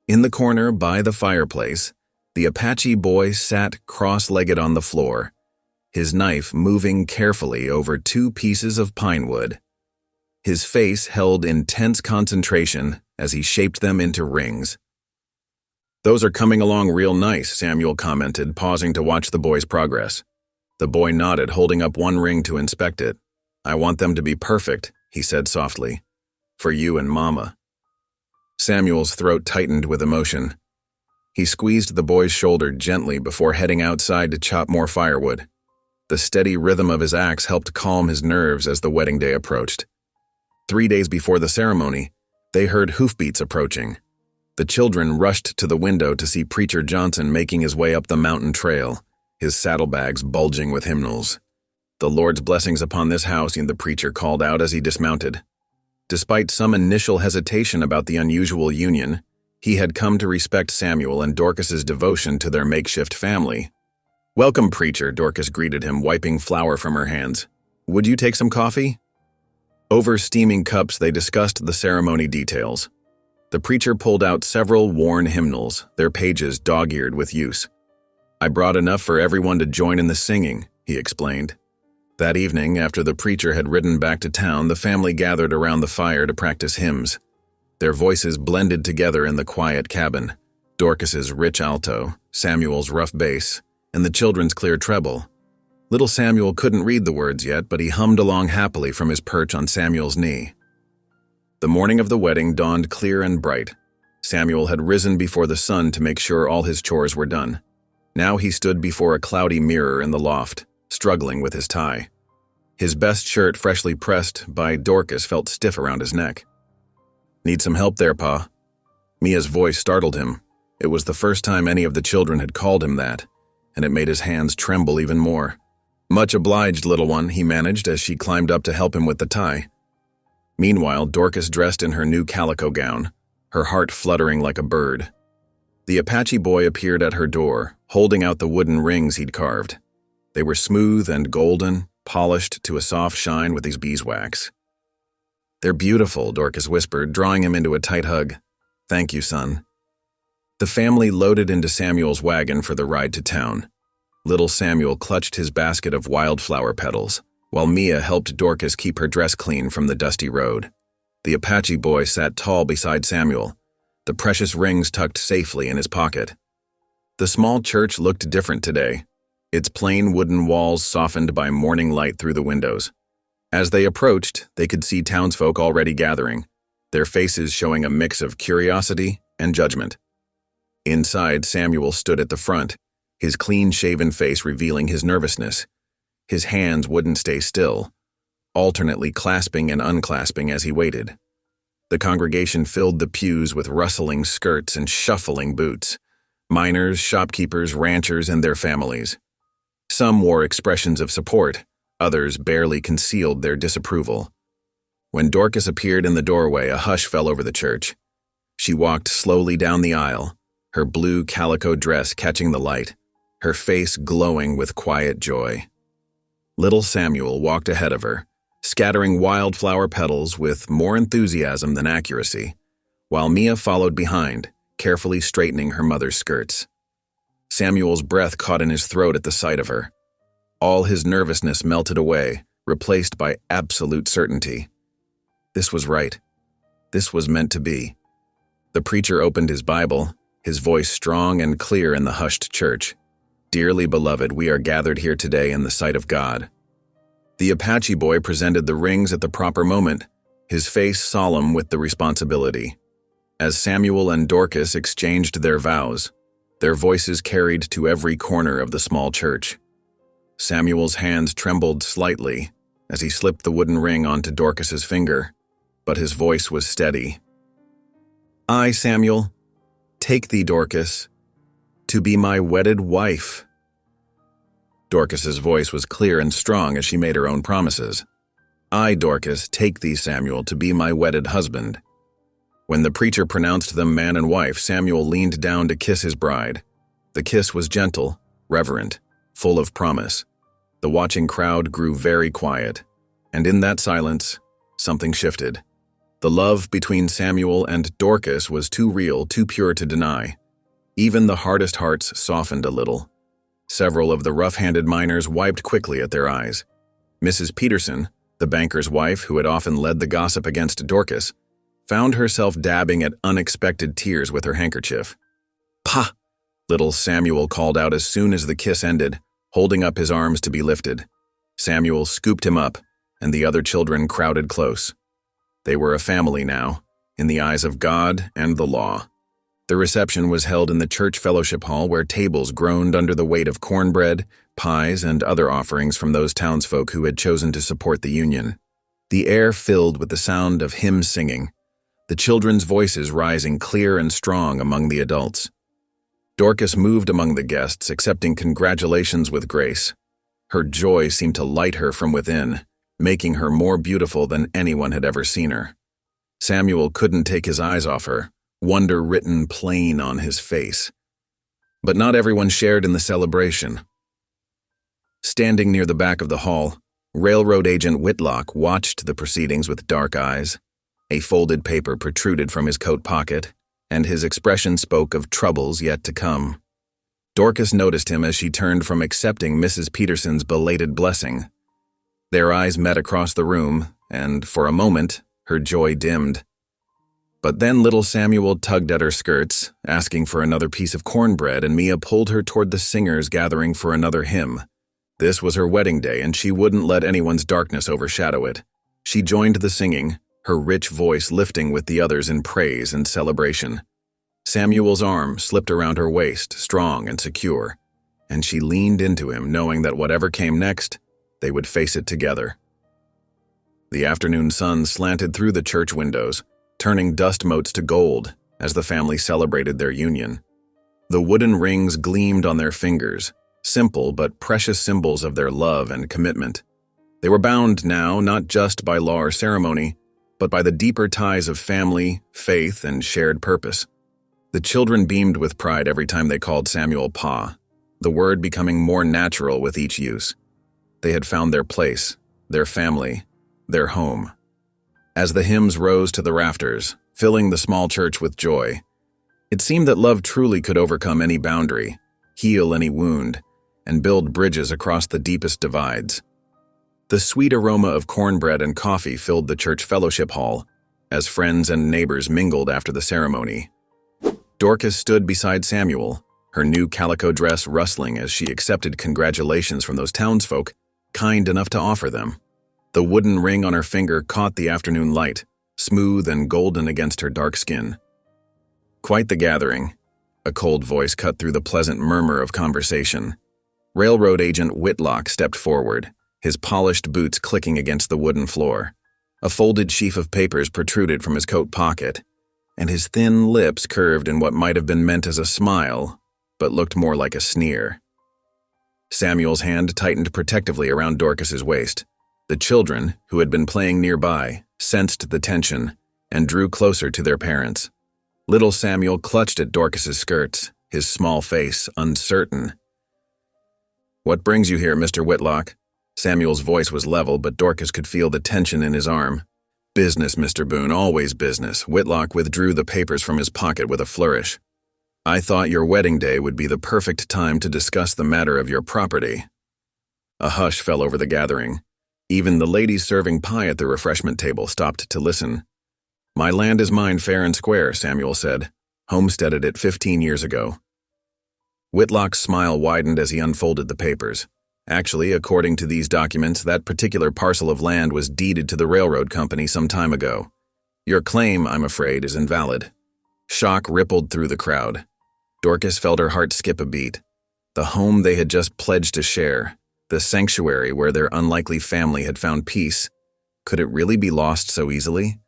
In the corner by the fireplace, the Apache boy sat cross-legged on the floor, his knife moving carefully over 2 pieces of pine wood. His face held intense concentration as he shaped them into rings. "Those are coming along real nice," Samuel commented, pausing to watch the boy's progress. The boy nodded, holding up one ring to inspect it. "I want them to be perfect," he said softly. "For you and Mama." Samuel's throat tightened with emotion. He squeezed the boy's shoulder gently before heading outside to chop more firewood. The steady rhythm of his axe helped calm his nerves as the wedding day approached. 3 days before the ceremony, they heard hoofbeats approaching. The children rushed to the window to see Preacher Johnson making his way up the mountain trail, his saddlebags bulging with hymnals. "The Lord's blessings upon this house," the preacher called out as he dismounted. Despite some initial hesitation about the unusual union, he had come to respect Samuel and Dorcas's devotion to their makeshift family. "Welcome, preacher," Dorcas greeted him, wiping flour from her hands. "Would you take some coffee?" Over steaming cups, they discussed the ceremony details. The preacher pulled out several worn hymnals, their pages dog-eared with use. "I brought enough for everyone to join in the singing," he explained. That evening, after the preacher had ridden back to town, the family gathered around the fire to practice hymns. Their voices blended together in the quiet cabin, Dorcas's rich alto, Samuel's rough bass, and the children's clear treble. Little Samuel couldn't read the words yet, but he hummed along happily from his perch on Samuel's knee. The morning of the wedding dawned clear and bright. Samuel had risen before the sun to make sure all his chores were done. Now he stood before a cloudy mirror in the loft, struggling with his tie. His best shirt, freshly pressed by Dorcas, felt stiff around his neck. "Need some help there, Pa?" Mia's voice startled him. It was the first time any of the children had called him that, and it made his hands tremble even more. "Much obliged, little one," he managed as she climbed up to help him with the tie. Meanwhile, Dorcas dressed in her new calico gown, her heart fluttering like a bird. The Apache boy appeared at her door, holding out the wooden rings he'd carved. They were smooth and golden, polished to a soft shine with his beeswax. "They're beautiful," Dorcas whispered, drawing him into a tight hug. "Thank you, son." The family loaded into Samuel's wagon for the ride to town. Little Samuel clutched his basket of wildflower petals, while Mia helped Dorcas keep her dress clean from the dusty road. The Apache boy sat tall beside Samuel, the precious rings tucked safely in his pocket. The small church looked different today, its plain wooden walls softened by morning light through the windows. As they approached, they could see townsfolk already gathering, their faces showing a mix of curiosity and judgment. Inside, Samuel stood at the front, his clean-shaven face revealing his nervousness. His hands wouldn't stay still, alternately clasping and unclasping as he waited. The congregation filled the pews with rustling skirts and shuffling boots. Miners, shopkeepers, ranchers, and their families. Some wore expressions of support, others barely concealed their disapproval. When Dorcas appeared in the doorway, a hush fell over the church. She walked slowly down the aisle, her blue calico dress catching the light, her face glowing with quiet joy. Little Samuel walked ahead of her, scattering wildflower petals with more enthusiasm than accuracy, while Mia followed behind, carefully straightening her mother's skirts. Samuel's breath caught in his throat at the sight of her. All his nervousness melted away, replaced by absolute certainty. This was right. This was meant to be. The preacher opened his Bible, his voice strong and clear in the hushed church. "Dearly beloved, we are gathered here today in the sight of God." The Apache boy presented the rings at the proper moment, his face solemn with the responsibility. As Samuel and Dorcas exchanged their vows, their voices carried to every corner of the small church. Samuel's hands trembled slightly as he slipped the wooden ring onto Dorcas's finger, but his voice was steady. "I, Samuel, take thee, Dorcas, to be my wedded wife." Dorcas's voice was clear and strong as she made her own promises. "I, Dorcas, take thee, Samuel, to be my wedded husband." When the preacher pronounced them man and wife, Samuel leaned down to kiss his bride. The kiss was gentle, reverent, full of promise. The watching crowd grew very quiet, and in that silence, something shifted. The love between Samuel and Dorcas was too real, too pure to deny. Even the hardest hearts softened a little. Several of the rough-handed miners wiped quickly at their eyes. Mrs. Peterson, the banker's wife who had often led the gossip against Dorcas, found herself dabbing at unexpected tears with her handkerchief. "Pah!" little Samuel called out as soon as the kiss ended, holding up his arms to be lifted. Samuel scooped him up, and the other children crowded close. They were a family now, in the eyes of God and the law. The reception was held in the church fellowship hall where tables groaned under the weight of cornbread, pies, and other offerings from those townsfolk who had chosen to support the union. The air filled with the sound of hymn singing, the children's voices rising clear and strong among the adults. Dorcas moved among the guests, accepting congratulations with grace. Her joy seemed to light her from within, making her more beautiful than anyone had ever seen her. Samuel couldn't take his eyes off her, wonder written plain on his face. But not everyone shared in the celebration. Standing near the back of the hall, railroad agent Whitlock watched the proceedings with dark eyes. A folded paper protruded from his coat pocket, and his expression spoke of troubles yet to come. Dorcas noticed him as she turned from accepting Mrs. Peterson's belated blessing. Their eyes met across the room, and for a moment, her joy dimmed. But then little Samuel tugged at her skirts, asking for another piece of cornbread, and Mia pulled her toward the singers gathering for another hymn. This was her wedding day, and she wouldn't let anyone's darkness overshadow it. She joined the singing, her rich voice lifting with the others in praise and celebration. Samuel's arm slipped around her waist, strong and secure, and she leaned into him, knowing that whatever came next, they would face it together. The afternoon sun slanted through the church windows, turning dust motes to gold as the family celebrated their union. The wooden rings gleamed on their fingers, simple but precious symbols of their love and commitment. They were bound now not just by law or ceremony, but by the deeper ties of family, faith, and shared purpose. The children beamed with pride every time they called Samuel Pa, the word becoming more natural with each use. They had found their place, their family, their home. As the hymns rose to the rafters, filling the small church with joy, it seemed that love truly could overcome any boundary, heal any wound, and build bridges across the deepest divides. The sweet aroma of cornbread and coffee filled the church fellowship hall as friends and neighbors mingled after the ceremony. Dorcas stood beside Samuel, her new calico dress rustling as she accepted congratulations from those townsfolk kind enough to offer them. The wooden ring on her finger caught the afternoon light, smooth and golden against her dark skin. Quite the gathering. A cold voice cut through the pleasant murmur of conversation. Railroad agent Whitlock stepped forward, his polished boots clicking against the wooden floor. A folded sheaf of papers protruded from his coat pocket, and his thin lips curved in what might have been meant as a smile, but looked more like a sneer. Samuel's hand tightened protectively around Dorcas's waist. The children, who had been playing nearby, sensed the tension and drew closer to their parents. Little Samuel clutched at Dorcas's skirts, his small face uncertain. "What brings you here, Mr. Whitlock?" Samuel's voice was level, but Dorcas could feel the tension in his arm. "Business, Mr. Boone, always business." Whitlock withdrew the papers from his pocket with a flourish. "I thought your wedding day would be the perfect time to discuss the matter of your property." A hush fell over the gathering. Even the ladies serving pie at the refreshment table stopped to listen. "My land is mine fair and square," Samuel said. "Homesteaded it 15 years ago." Whitlock's smile widened as he unfolded the papers. Actually, according to these documents, that particular parcel of land was deeded to the railroad company some time ago. "Your claim, I'm afraid, is invalid." Shock rippled through the crowd. Dorcas felt her heart skip a beat. The home they had just pledged to share, the sanctuary where their unlikely family had found peace, could it really be lost so easily?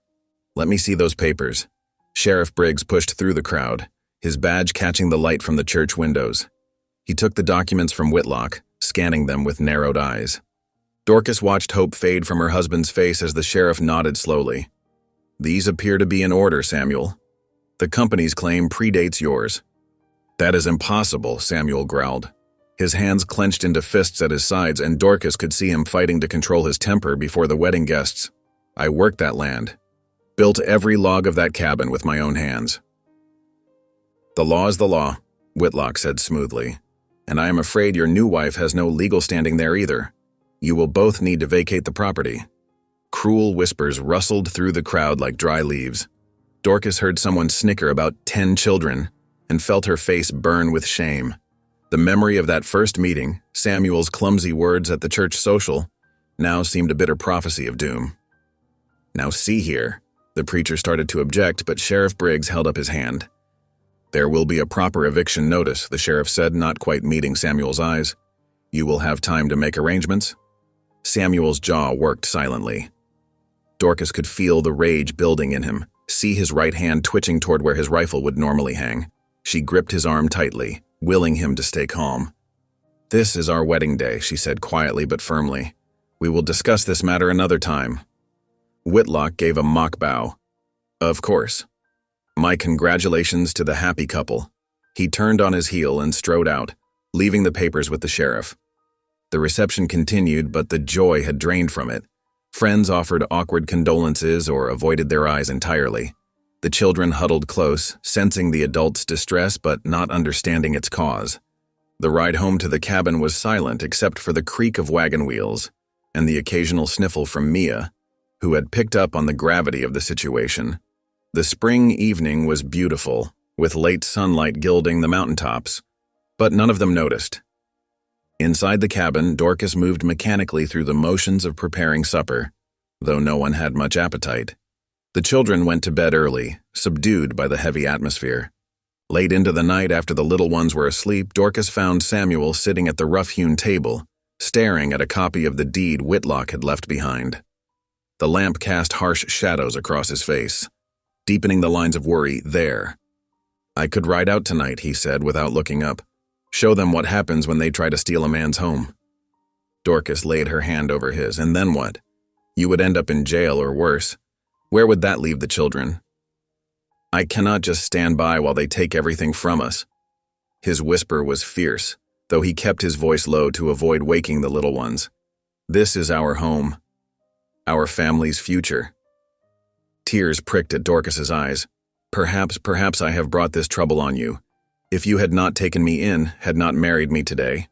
"Let me see those papers." Sheriff Briggs pushed through the crowd, his badge catching the light from the church windows. He took the documents from Whitlock, scanning them with narrowed eyes. Dorcas watched hope fade from her husband's face as the sheriff nodded slowly. "These appear to be in order, Samuel. The company's claim predates yours." "That is impossible," Samuel growled. His hands clenched into fists at his sides, and Dorcas could see him fighting to control his temper before the wedding guests. "I worked that land. Built every log of that cabin with my own hands." "The law is the law," Whitlock said smoothly. "And I am afraid your new wife has no legal standing there either. You will both need to vacate the property." Cruel whispers rustled through the crowd like dry leaves. Dorcas heard someone snicker about 10 children and felt her face burn with shame. The memory of that first meeting, Samuel's clumsy words at the church social, now seemed a bitter prophecy of doom. "Now see here," the preacher started to object, but Sheriff Briggs held up his hand. "There will be a proper eviction notice," the sheriff said, not quite meeting Samuel's eyes. "You will have time to make arrangements." Samuel's jaw worked silently. Dorcas could feel the rage building in him, see his right hand twitching toward where his rifle would normally hang. She gripped his arm tightly, willing him to stay calm. "This is our wedding day," she said quietly but firmly. "We will discuss this matter another time." Whitlock gave a mock bow. "Of course. My congratulations to the happy couple." He turned on his heel and strode out, leaving the papers with the sheriff. The reception continued, but the joy had drained from it. Friends offered awkward condolences or avoided their eyes entirely. The children huddled close, sensing the adults' distress but not understanding its cause. The ride home to the cabin was silent except for the creak of wagon wheels and the occasional sniffle from Mia, who had picked up on the gravity of the situation. The spring evening was beautiful, with late sunlight gilding the mountaintops, but none of them noticed. Inside the cabin, Dorcas moved mechanically through the motions of preparing supper, though no one had much appetite. The children went to bed early, subdued by the heavy atmosphere. Late into the night, after the little ones were asleep, Dorcas found Samuel sitting at the rough-hewn table, staring at a copy of the deed Whitlock had left behind. The lamp cast harsh shadows across his face, deepening the lines of worry there. "I could ride out tonight," he said without looking up. "Show them what happens when they try to steal a man's home." Dorcas laid her hand over his. "And then what? You would end up in jail or worse. Where would that leave the children?" "I cannot just stand by while they take everything from us." His whisper was fierce, though he kept his voice low to avoid waking the little ones. "This is our home, our family's future." Tears pricked at Dorcas's eyes. Perhaps I have brought this trouble on you. If you had not taken me in, had not married me today."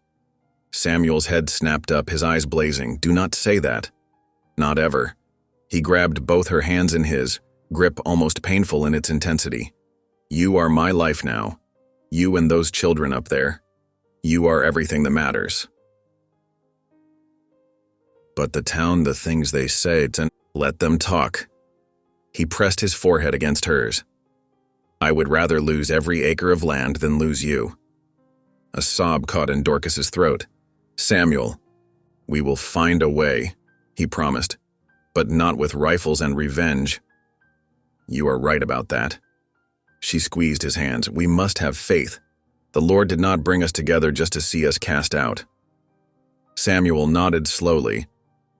Samuel's head snapped up, his eyes blazing. "Do not say that. Not ever." He grabbed both her hands in his, grip almost painful in its intensity. "You are my life now. You and those children up there. You are everything that matters." "But the town, the things they say, let them talk." He pressed his forehead against hers. "I would rather lose every acre of land than lose you." A sob caught in Dorcas's throat. "Samuel, we will find a way," he promised, "but not with rifles and revenge." "You are right about that." She squeezed his hands. "We must have faith. The Lord did not bring us together just to see us cast out." Samuel nodded slowly,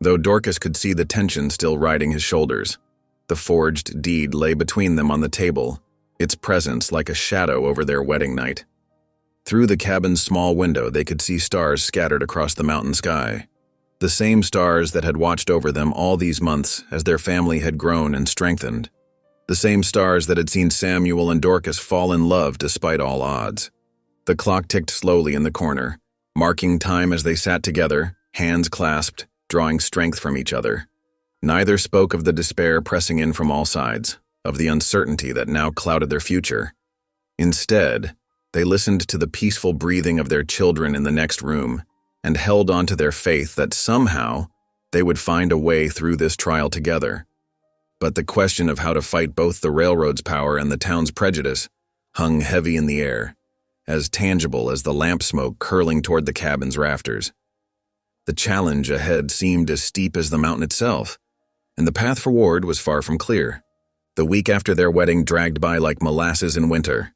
though Dorcas could see the tension still riding his shoulders. The forged deed lay between them on the table, its presence like a shadow over their wedding night. Through the cabin's small window, they could see stars scattered across the mountain sky. The same stars that had watched over them all these months as their family had grown and strengthened. The same stars that had seen Samuel and Dorcas fall in love despite all odds. The clock ticked slowly in the corner, marking time as they sat together, hands clasped, drawing strength from each other. Neither spoke of the despair pressing in from all sides, of the uncertainty that now clouded their future. Instead, they listened to the peaceful breathing of their children in the next room and held on to their faith that somehow they would find a way through this trial together. But the question of how to fight both the railroad's power and the town's prejudice hung heavy in the air, as tangible as the lamp smoke curling toward the cabin's rafters. The challenge ahead seemed as steep as the mountain itself, and the path forward was far from clear. The week after their wedding dragged by like molasses in winter.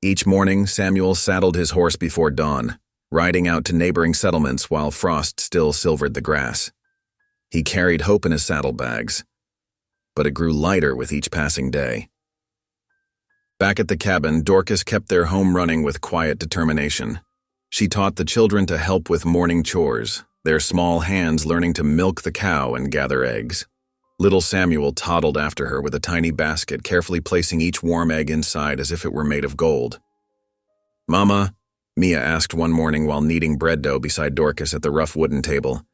Each morning, Samuel saddled his horse before dawn, riding out to neighboring settlements while frost still silvered the grass. He carried hope in his saddlebags, but it grew lighter with each passing day. Back at the cabin, Dorcas kept their home running with quiet determination. She taught the children to help with morning chores, their small hands learning to milk the cow and gather eggs. Little Samuel toddled after her with a tiny basket, carefully placing each warm egg inside as if it were made of gold. "Mama," Mia asked one morning while kneading bread dough beside Dorcas at the rough wooden table,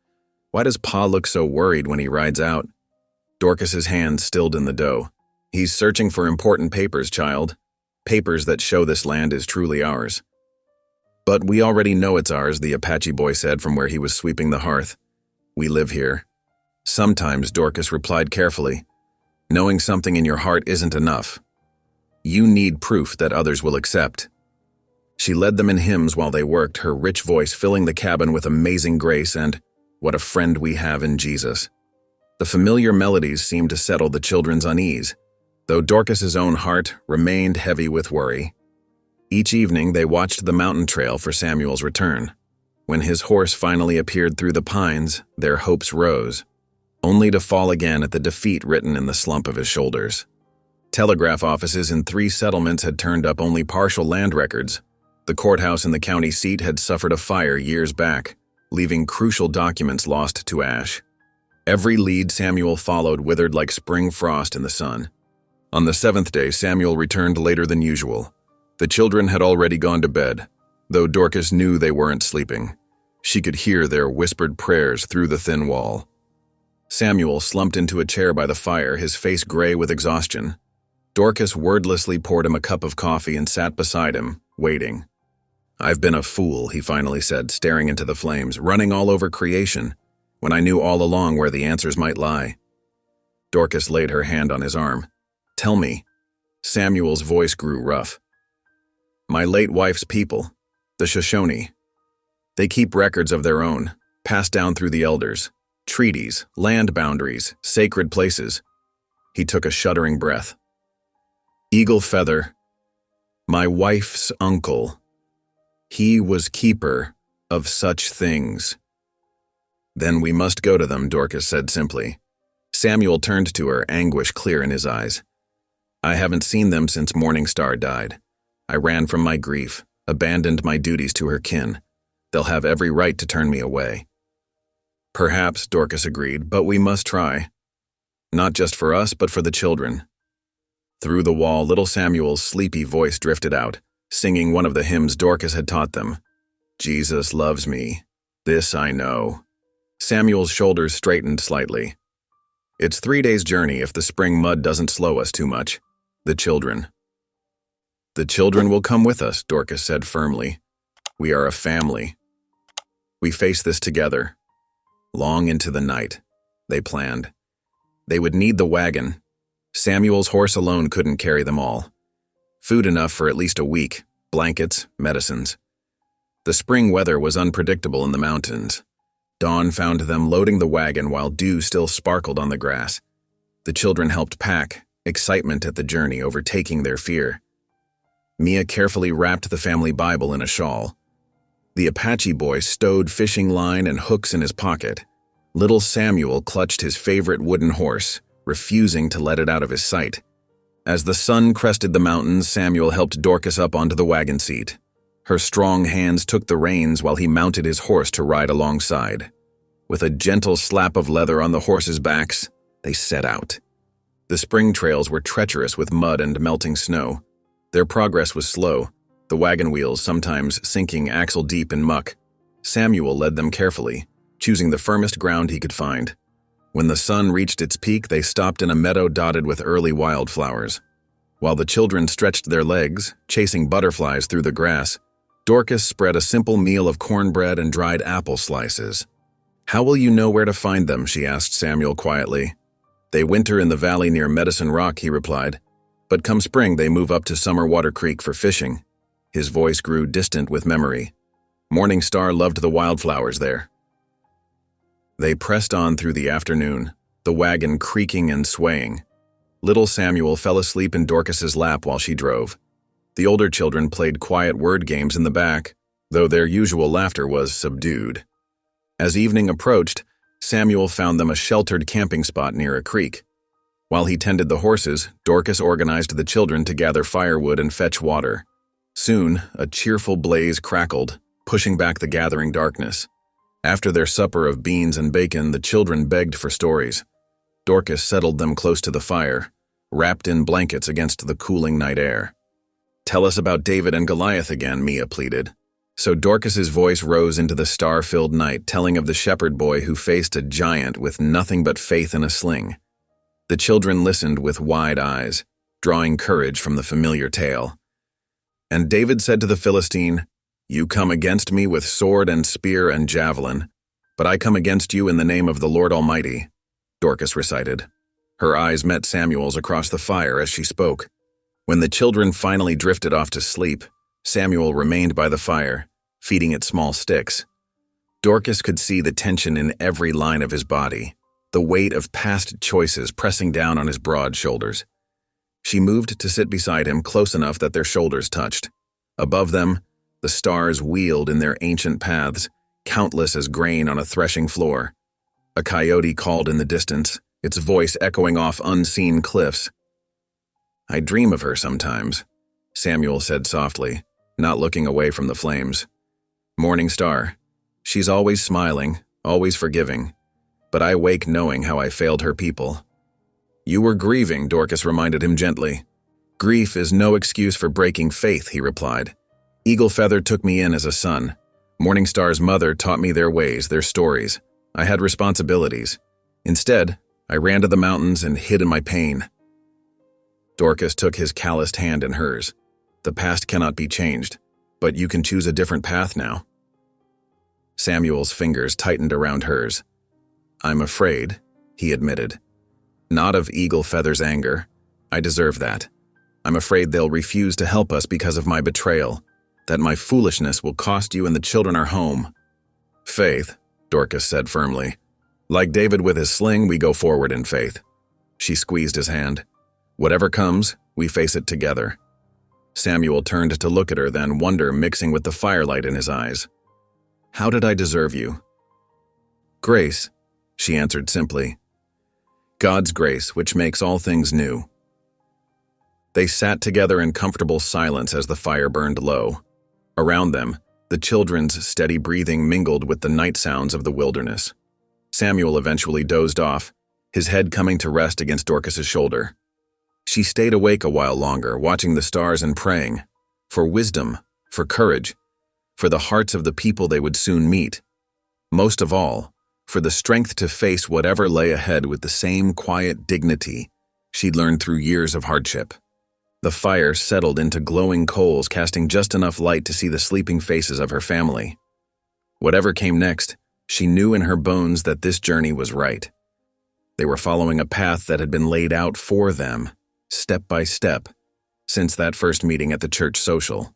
"why does Pa look so worried when he rides out?" Dorcas's hands stilled in the dough. "He's searching for important papers, child. Papers that show this land is truly ours." "But we already know it's ours," the Apache boy said from where he was sweeping the hearth. "We live here." "Sometimes," Dorcas replied carefully, "knowing something in your heart isn't enough. You need proof that others will accept." She led them in hymns while they worked, her rich voice filling the cabin with amazing grace and "What a friend we have in Jesus." The familiar melodies seemed to settle the children's unease, though Dorcas's own heart remained heavy with worry. Each evening they watched the mountain trail for Samuel's return. When his horse finally appeared through the pines, their hopes rose, only to fall again at the defeat written in the slump of his shoulders. Telegraph offices in 3 settlements had turned up only partial land records. The courthouse in the county seat had suffered a fire years back, leaving crucial documents lost to ash. Every lead Samuel followed withered like spring frost in the sun. On the 7th day, Samuel returned later than usual. The children had already gone to bed, though Dorcas knew they weren't sleeping. She could hear their whispered prayers through the thin wall. Samuel slumped into a chair by the fire, his face gray with exhaustion. Dorcas wordlessly poured him a cup of coffee and sat beside him, waiting. "I've been a fool," he finally said, staring into the flames, "running all over creation, when I knew all along where the answers might lie." Dorcas laid her hand on his arm. "Tell me." Samuel's voice grew rough. "My late wife's people, the Shoshone. They keep records of their own, passed down through the elders, treaties, land boundaries, sacred places." He took a shuddering breath. "Eagle Feather, my wife's uncle, he was keeper of such things." "Then we must go to them," Dorcas said simply. Samuel turned to her, anguish clear in his eyes. "I haven't seen them since Morning Star died. I ran from my grief, abandoned my duties to her kin. They'll have every right to turn me away." "Perhaps," Dorcas agreed, "but we must try. Not just for us, but for the children." Through the wall, little Samuel's sleepy voice drifted out, singing one of the hymns Dorcas had taught them. "Jesus loves me, this I know." Samuel's shoulders straightened slightly. "It's 3 days' journey if the spring mud doesn't slow us too much. The children." "The children will come with us," Dorcas said firmly. "We are a family. We face this together." Long into the night, they planned. They would need the wagon. Samuel's horse alone couldn't carry them all. Food enough for at least a week, blankets, medicines. The spring weather was unpredictable in the mountains. Dawn found them loading the wagon while dew still sparkled on the grass. The children helped pack, excitement at the journey overtaking their fear. Mia carefully wrapped the family Bible in a shawl. The Apache boy stowed fishing line and hooks in his pocket. Little Samuel clutched his favorite wooden horse, refusing to let it out of his sight. As the sun crested the mountains, Samuel helped Dorcas up onto the wagon seat. Her strong hands took the reins while he mounted his horse to ride alongside. With a gentle slap of leather on the horses' backs, they set out. The spring trails were treacherous with mud and melting snow. Their progress was slow, the wagon wheels sometimes sinking axle-deep in muck. Samuel led them carefully, choosing the firmest ground he could find. When the sun reached its peak, they stopped in a meadow dotted with early wildflowers. While the children stretched their legs, chasing butterflies through the grass, Dorcas spread a simple meal of cornbread and dried apple slices. "How will you know where to find them?" she asked Samuel quietly. "They winter in the valley near Medicine Rock," he replied. "But come spring, they move up to Summerwater Creek for fishing." His voice grew distant with memory. Morning Star loved the wildflowers there. They pressed on through the afternoon, the wagon creaking and swaying. Little Samuel fell asleep in Dorcas's lap while she drove. The older children played quiet word games in the back, though their usual laughter was subdued. As evening approached, Samuel found them a sheltered camping spot near a creek. While he tended the horses, Dorcas organized the children to gather firewood and fetch water. Soon, a cheerful blaze crackled, pushing back the gathering darkness. After their supper of beans and bacon, the children begged for stories. Dorcas settled them close to the fire, wrapped in blankets against the cooling night air. "Tell us about David and Goliath again," Mia pleaded. So Dorcas's voice rose into the star-filled night, telling of the shepherd boy who faced a giant with nothing but faith in a sling. The children listened with wide eyes, drawing courage from the familiar tale. "And David said to the Philistine, 'You come against me with sword and spear and javelin, but I come against you in the name of the Lord Almighty,'" Dorcas recited. Her eyes met Samuel's across the fire as she spoke. When the children finally drifted off to sleep, Samuel remained by the fire, feeding it small sticks. Dorcas could see the tension in every line of his body, the weight of past choices pressing down on his broad shoulders. She moved to sit beside him close enough that their shoulders touched. Above them, the stars wheeled in their ancient paths, countless as grain on a threshing floor. A coyote called in the distance, its voice echoing off unseen cliffs. "I dream of her sometimes," Samuel said softly, not looking away from the flames. "Morning Star. She's always smiling, always forgiving, but I wake knowing how I failed her people." "You were grieving," Dorcas reminded him gently. "Grief is no excuse for breaking faith," he replied. "Eagle Feather took me in as a son. Morning Star's mother taught me their ways, their stories. I had responsibilities. Instead, I ran to the mountains and hid in my pain." Dorcas took his calloused hand in hers. The past cannot be changed, but you can choose a different path now. Samuel's fingers tightened around hers. I'm afraid, he admitted. Not of Eagle Feather's anger. I deserve that. I'm afraid they'll refuse to help us because of my betrayal, that my foolishness will cost you and the children our home. Faith, Dorcas said firmly. Like David with his sling, we go forward in faith. She squeezed his hand. Whatever comes, we face it together. Samuel turned to look at her, then wonder mixing with the firelight in his eyes. How did I deserve you? Grace, she answered simply. God's grace, which makes all things new. They sat together in comfortable silence as the fire burned low. Around them, the children's steady breathing mingled with the night sounds of the wilderness. Samuel eventually dozed off, his head coming to rest against Dorcas's shoulder. She stayed awake a while longer, watching the stars and praying, for wisdom, for courage, for the hearts of the people they would soon meet. Most of all, for the strength to face whatever lay ahead with the same quiet dignity she'd learned through years of hardship. The fire settled into glowing coals, casting just enough light to see the sleeping faces of her family. Whatever came next, she knew in her bones that this journey was right. They were following a path that had been laid out for them, step by step, since that first meeting at the church social.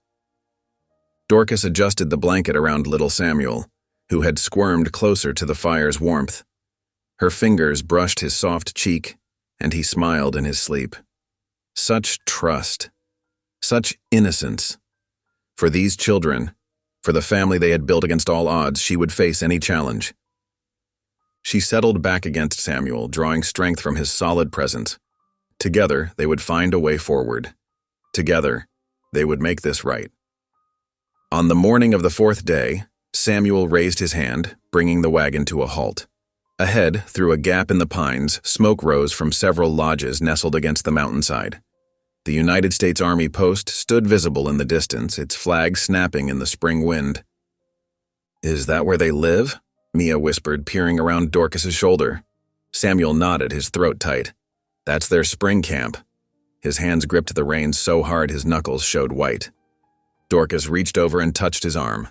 Dorcas adjusted the blanket around little Samuel, who had squirmed closer to the fire's warmth. Her fingers brushed his soft cheek, and he smiled in his sleep. Such trust, such innocence. For these children, for the family they had built against all odds, she would face any challenge. She settled back against Samuel, drawing strength from his solid presence. Together, they would find a way forward. Together, they would make this right. On the morning of the fourth day, Samuel raised his hand, bringing the wagon to a halt. Ahead, through a gap in the pines, smoke rose from several lodges nestled against the mountainside. The United States Army post stood visible in the distance, its flag snapping in the spring wind. Is that where they live? Mia whispered, peering around Dorcas's shoulder. Samuel nodded, his throat tight. That's their spring camp. His hands gripped the reins so hard his knuckles showed white. Dorcas reached over and touched his arm.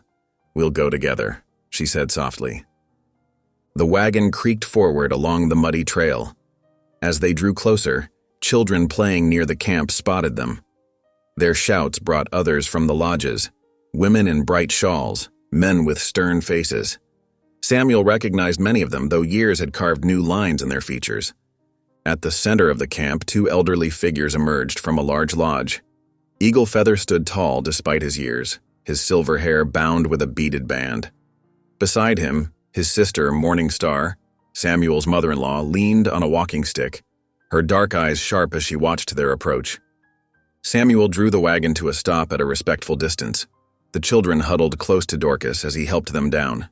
We'll go together, she said softly. The wagon creaked forward along the muddy trail. As they drew closer, children playing near the camp spotted them. Their shouts brought others from the lodges, women in bright shawls, men with stern faces. Samuel recognized many of them, though years had carved new lines in their features. At the center of the camp, two elderly figures emerged from a large lodge. Eagle Feather stood tall despite his years, his silver hair bound with a beaded band. Beside him, his sister, Morning Star, Samuel's mother-in-law, leaned on a walking stick, her dark eyes sharp as she watched their approach. Samuel drew the wagon to a stop at a respectful distance. The children huddled close to Dorcas as he helped them down.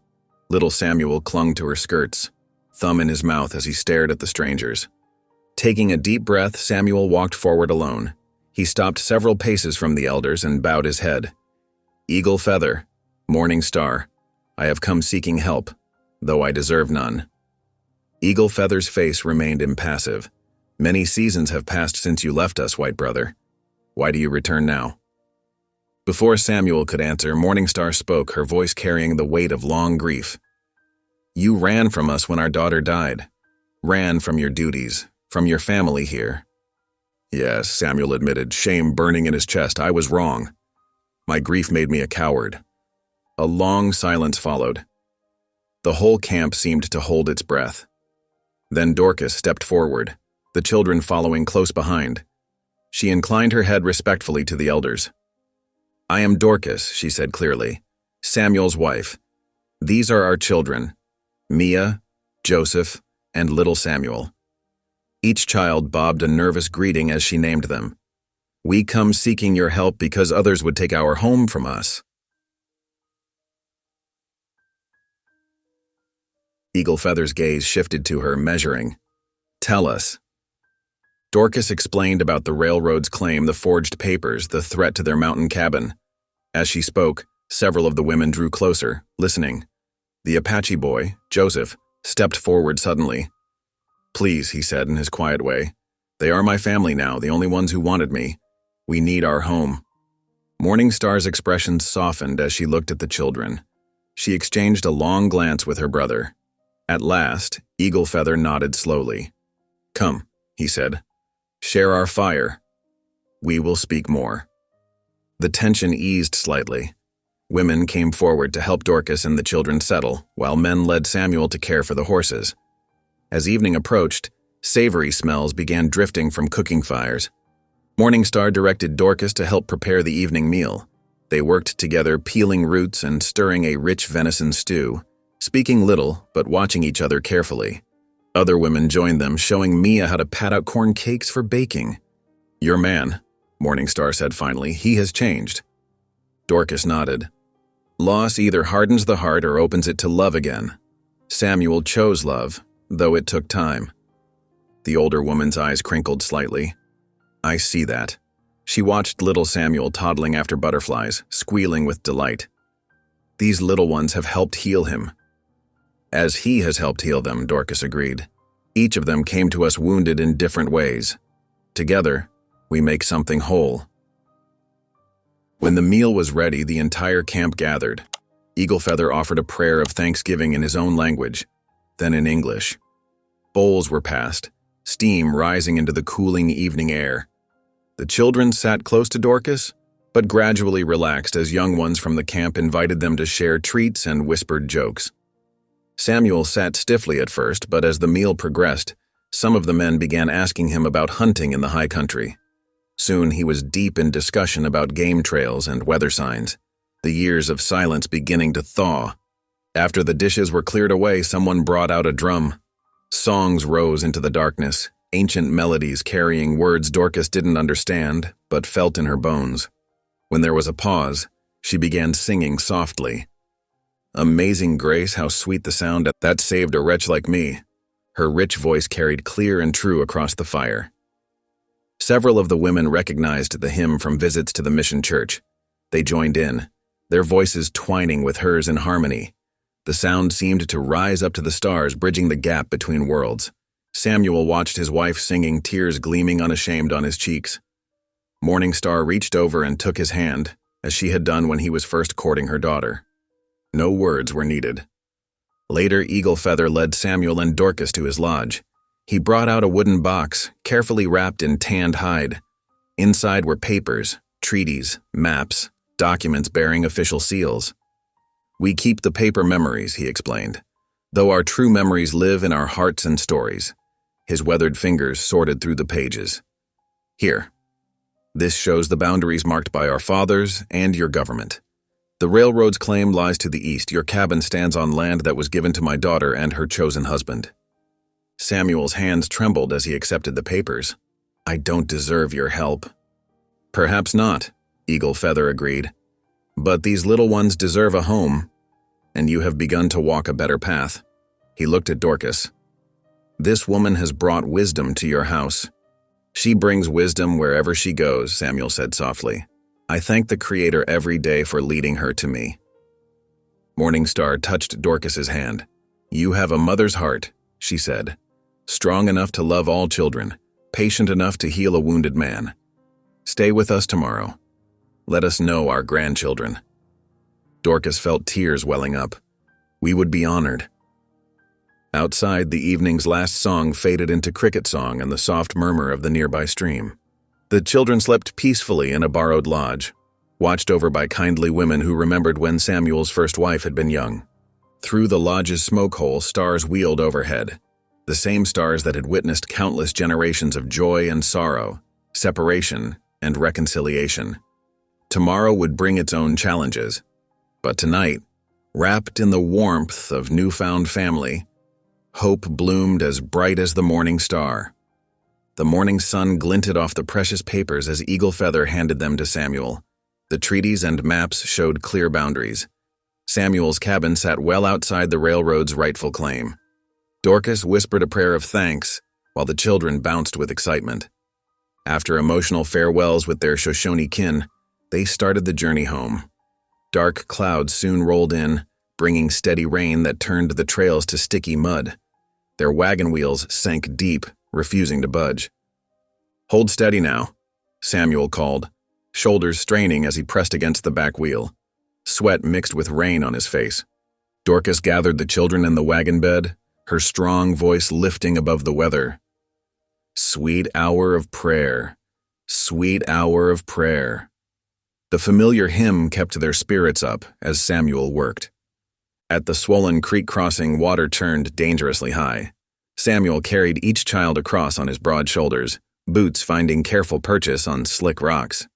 Little Samuel clung to her skirts, thumb in his mouth as he stared at the strangers. Taking a deep breath, Samuel walked forward alone. He stopped several paces from the elders and bowed his head. Eagle Feather, Morning Star, I have come seeking help, though I deserve none. Eagle Feather's face remained impassive. Many seasons have passed since you left us, white brother. Why do you return now? Before Samuel could answer, Morning Star spoke, her voice carrying the weight of long grief. You ran from us when our daughter died. Ran from your duties, from your family here. Yes, Samuel admitted, shame burning in his chest. I was wrong. My grief made me a coward. A long silence followed. The whole camp seemed to hold its breath. Then Dorcas stepped forward, the children following close behind. She inclined her head respectfully to the elders. I am Dorcas, she said clearly, Samuel's wife. These are our children, Mia, Joseph, and little Samuel. Each child bobbed a nervous greeting as she named them. We come seeking your help because others would take our home from us. Eagle Feather's gaze shifted to her, measuring. Tell us. Dorcas explained about the railroad's claim, the forged papers, the threat to their mountain cabin. As she spoke, several of the women drew closer, listening. The Apache boy, Joseph, stepped forward suddenly. Please, he said in his quiet way, They are my family now, the only ones who wanted me. We need our home." Morningstar's expression softened as she looked at the children. She exchanged a long glance with her brother. At last, Eagle Feather nodded slowly. "Come," he said. "Share our fire. We will speak more." The tension eased slightly. Women came forward to help Dorcas and the children settle, while men led Samuel to care for the horses. As evening approached, savory smells began drifting from cooking fires. Morningstar directed Dorcas to help prepare the evening meal. They worked together, peeling roots and stirring a rich venison stew, speaking little but watching each other carefully. Other women joined them, showing Mia how to pat out corn cakes for baking. "Your man," Morningstar said finally, "he has changed." Dorcas nodded. Loss either hardens the heart or opens it to love again. Samuel chose love, though it took time. The older woman's eyes crinkled slightly. "I see that." She watched little Samuel toddling after butterflies, squealing with delight. "These little ones have helped heal him." "As he has helped heal them," Dorcas agreed. "Each of them came to us wounded in different ways. Together, we make something whole." When the meal was ready, the entire camp gathered. Eagle Feather offered a prayer of thanksgiving in his own language, then in English. Bowls were passed, steam rising into the cooling evening air. The children sat close to Dorcas, but gradually relaxed as young ones from the camp invited them to share treats and whispered jokes. Samuel sat stiffly at first, but as the meal progressed, some of the men began asking him about hunting in the high country. Soon he was deep in discussion about game trails and weather signs, the years of silence beginning to thaw. After the dishes were cleared away, someone brought out a drum. Songs rose into the darkness, ancient melodies carrying words Dorcas didn't understand, but felt in her bones. When there was a pause, she began singing softly. "Amazing grace, how sweet the sound that saved a wretch like me." Her rich voice carried clear and true across the fire. Several of the women recognized the hymn from visits to the mission church. They joined in, their voices twining with hers in harmony. The sound seemed to rise up to the stars, bridging the gap between worlds. Samuel watched his wife singing, tears gleaming unashamed on his cheeks. Morningstar reached over and took his hand, as she had done when he was first courting her daughter. No words were needed. Later, Eagle Feather led Samuel and Dorcas to his lodge. He brought out a wooden box, carefully wrapped in tanned hide. Inside were papers, treaties, maps, documents bearing official seals. "We keep the paper memories," he explained, "though our true memories live in our hearts and stories." His weathered fingers sorted through the pages. "Here. This shows the boundaries marked by our fathers and your government. The railroad's claim lies to the east. Your cabin stands on land that was given to my daughter and her chosen husband." Samuel's hands trembled as he accepted the papers. "I don't deserve your help." "Perhaps not," Eagle Feather agreed. "But these little ones deserve a home, and you have begun to walk a better path." He looked at Dorcas. "This woman has brought wisdom to your house." "She brings wisdom wherever she goes," Samuel said softly. "I thank the Creator every day for leading her to me." Morningstar touched Dorcas's hand. "You have a mother's heart," she said. "Strong enough to love all children, patient enough to heal a wounded man. Stay with us tomorrow. Let us know our grandchildren." Dorcas felt tears welling up. "We would be honored." Outside, the evening's last song faded into cricket song and the soft murmur of the nearby stream. The children slept peacefully in a borrowed lodge, watched over by kindly women who remembered when Samuel's first wife had been young. Through the lodge's smoke hole, stars wheeled overhead, the same stars that had witnessed countless generations of joy and sorrow, separation and reconciliation. Tomorrow would bring its own challenges, but tonight, wrapped in the warmth of newfound family, hope bloomed as bright as the morning star. The morning sun glinted off the precious papers as Eagle Feather handed them to Samuel. The treaties and maps showed clear boundaries. Samuel's cabin sat well outside the railroad's rightful claim. Dorcas whispered a prayer of thanks, while the children bounced with excitement. After emotional farewells with their Shoshone kin, they started the journey home. Dark clouds soon rolled in, bringing steady rain that turned the trails to sticky mud. Their wagon wheels sank deep, refusing to budge. "Hold steady now," Samuel called, shoulders straining as he pressed against the back wheel. Sweat mixed with rain on his face. Dorcas gathered the children in the wagon bed, her strong voice lifting above the weather. "Sweet hour of prayer, sweet hour of prayer." The familiar hymn kept their spirits up as Samuel worked. At the swollen creek crossing, water turned dangerously high. Samuel carried each child across on his broad shoulders, boots finding careful purchase on slick rocks.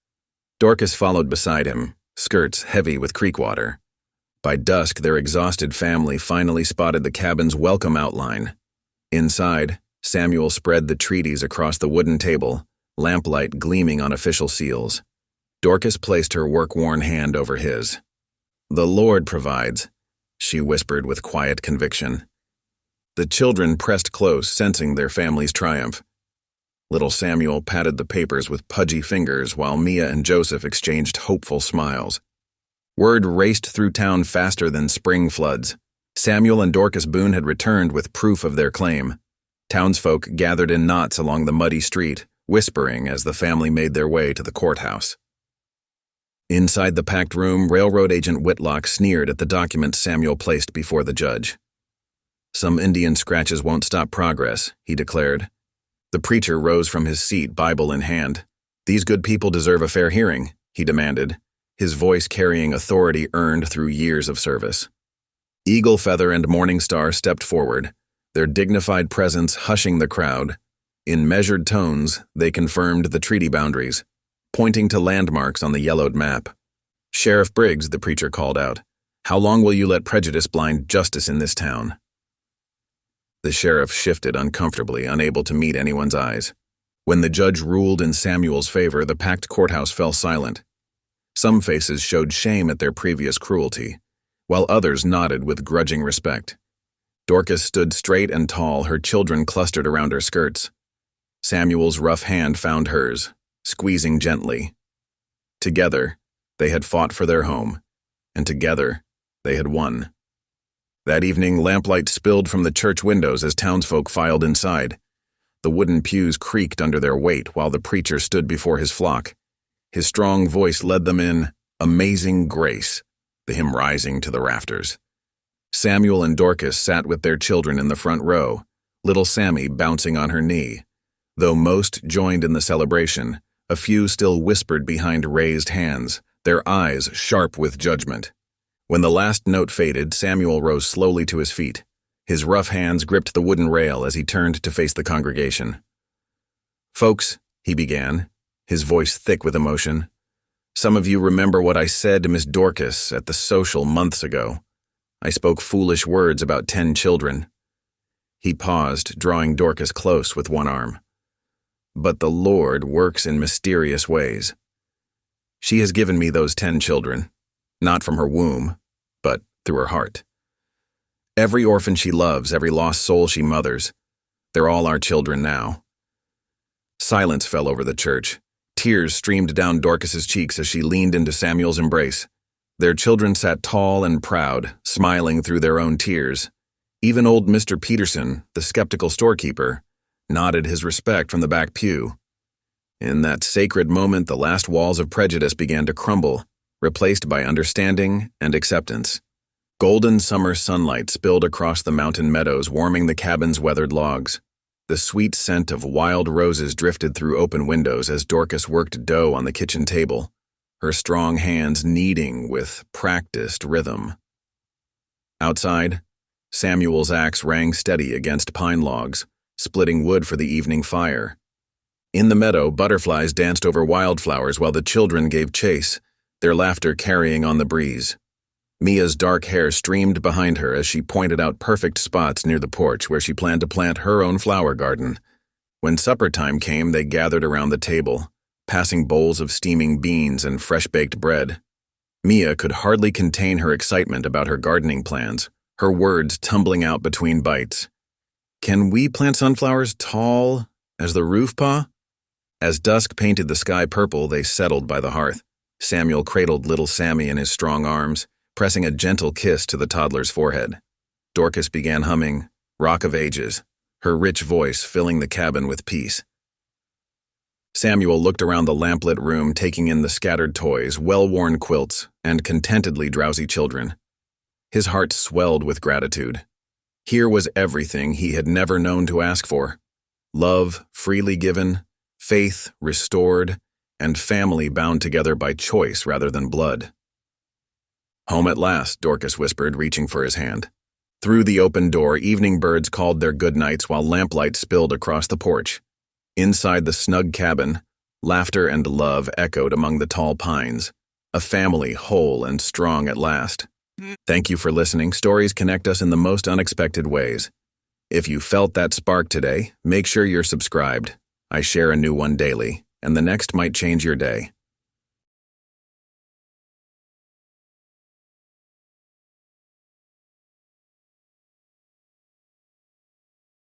Dorcas followed beside him, skirts heavy with creek water. By dusk, their exhausted family finally spotted the cabin's welcome outline. Inside, Samuel spread the treaties across the wooden table, lamplight gleaming on official seals. Dorcas placed her work-worn hand over his. "The Lord provides," she whispered with quiet conviction. The children pressed close, sensing their family's triumph. Little Samuel patted the papers with pudgy fingers while Mia and Joseph exchanged hopeful smiles. Word raced through town faster than spring floods. Samuel and Dorcas Boone had returned with proof of their claim. Townsfolk gathered in knots along the muddy street, whispering as the family made their way to the courthouse. Inside the packed room, Railroad Agent Whitlock sneered at the documents Samuel placed before the judge. "Some Indian scratches won't stop progress," he declared. The preacher rose from his seat, Bible in hand. "These good people deserve a fair hearing," he demanded, his voice carrying authority earned through years of service. Eagle Feather and Morning Star stepped forward, their dignified presence hushing the crowd. In measured tones, they confirmed the treaty boundaries, pointing to landmarks on the yellowed map. "Sheriff Briggs," the preacher called out, "how long will you let prejudice blind justice in this town?" The sheriff shifted uncomfortably, unable to meet anyone's eyes. When the judge ruled in Samuel's favor, the packed courthouse fell silent. Some faces showed shame at their previous cruelty, while others nodded with grudging respect. Dorcas stood straight and tall, her children clustered around her skirts. Samuel's rough hand found hers, squeezing gently. Together, they had fought for their home, and together, they had won. That evening, lamplight spilled from the church windows as townsfolk filed inside. The wooden pews creaked under their weight while the preacher stood before his flock. His strong voice led them in "Amazing Grace," the hymn rising to the rafters. Samuel and Dorcas sat with their children in the front row, little Sammy bouncing on her knee. Though most joined in the celebration, a few still whispered behind raised hands, their eyes sharp with judgment. When the last note faded, Samuel rose slowly to his feet. His rough hands gripped the wooden rail as he turned to face the congregation. "Folks," he began, his voice thick with emotion, "some of you remember what I said to Miss Dorcas at the social months ago. I spoke foolish words about 10 children. He paused, drawing Dorcas close with one arm. "But the Lord works in mysterious ways. She has given me those 10 children, not from her womb, but through her heart. Every orphan she loves, every lost soul she mothers, they're all our children now." Silence fell over the church. Tears streamed down Dorcas's cheeks as she leaned into Samuel's embrace. Their children sat tall and proud, smiling through their own tears. Even old Mr. Peterson, the skeptical storekeeper, nodded his respect from the back pew. In that sacred moment, the last walls of prejudice began to crumble, replaced by understanding and acceptance. Golden summer sunlight spilled across the mountain meadows, warming the cabin's weathered logs. The sweet scent of wild roses drifted through open windows as Dorcas worked dough on the kitchen table, her strong hands kneading with practiced rhythm. Outside, Samuel's axe rang steady against pine logs, splitting wood for the evening fire. In the meadow, butterflies danced over wildflowers while the children gave chase, their laughter carrying on the breeze. Mia's dark hair streamed behind her as she pointed out perfect spots near the porch where she planned to plant her own flower garden. When supper time came, they gathered around the table, passing bowls of steaming beans and fresh-baked bread. Mia could hardly contain her excitement about her gardening plans, her words tumbling out between bites. "Can we plant sunflowers tall as the roof, Pa?" As dusk painted the sky purple, they settled by the hearth. Samuel cradled little Sammy in his strong arms, pressing a gentle kiss to the toddler's forehead. Dorcas began humming Rock of Ages, her rich voice filling the cabin with peace. Samuel looked around the lamplit room, taking in the scattered toys, well-worn quilts, and contentedly drowsy children. His heart swelled with gratitude. Here was everything he had never known to ask for: love freely given, faith restored, and family bound together by choice rather than blood. "Home at last," Dorcas whispered, reaching for his hand. Through the open door, evening birds called their good nights while lamplight spilled across the porch. Inside the snug cabin, laughter and love echoed among the tall pines, a family whole and strong at last. Thank you for listening. Stories connect us in the most unexpected ways. If you felt that spark today, make sure you're subscribed. I share a new one daily, and the next might change your day.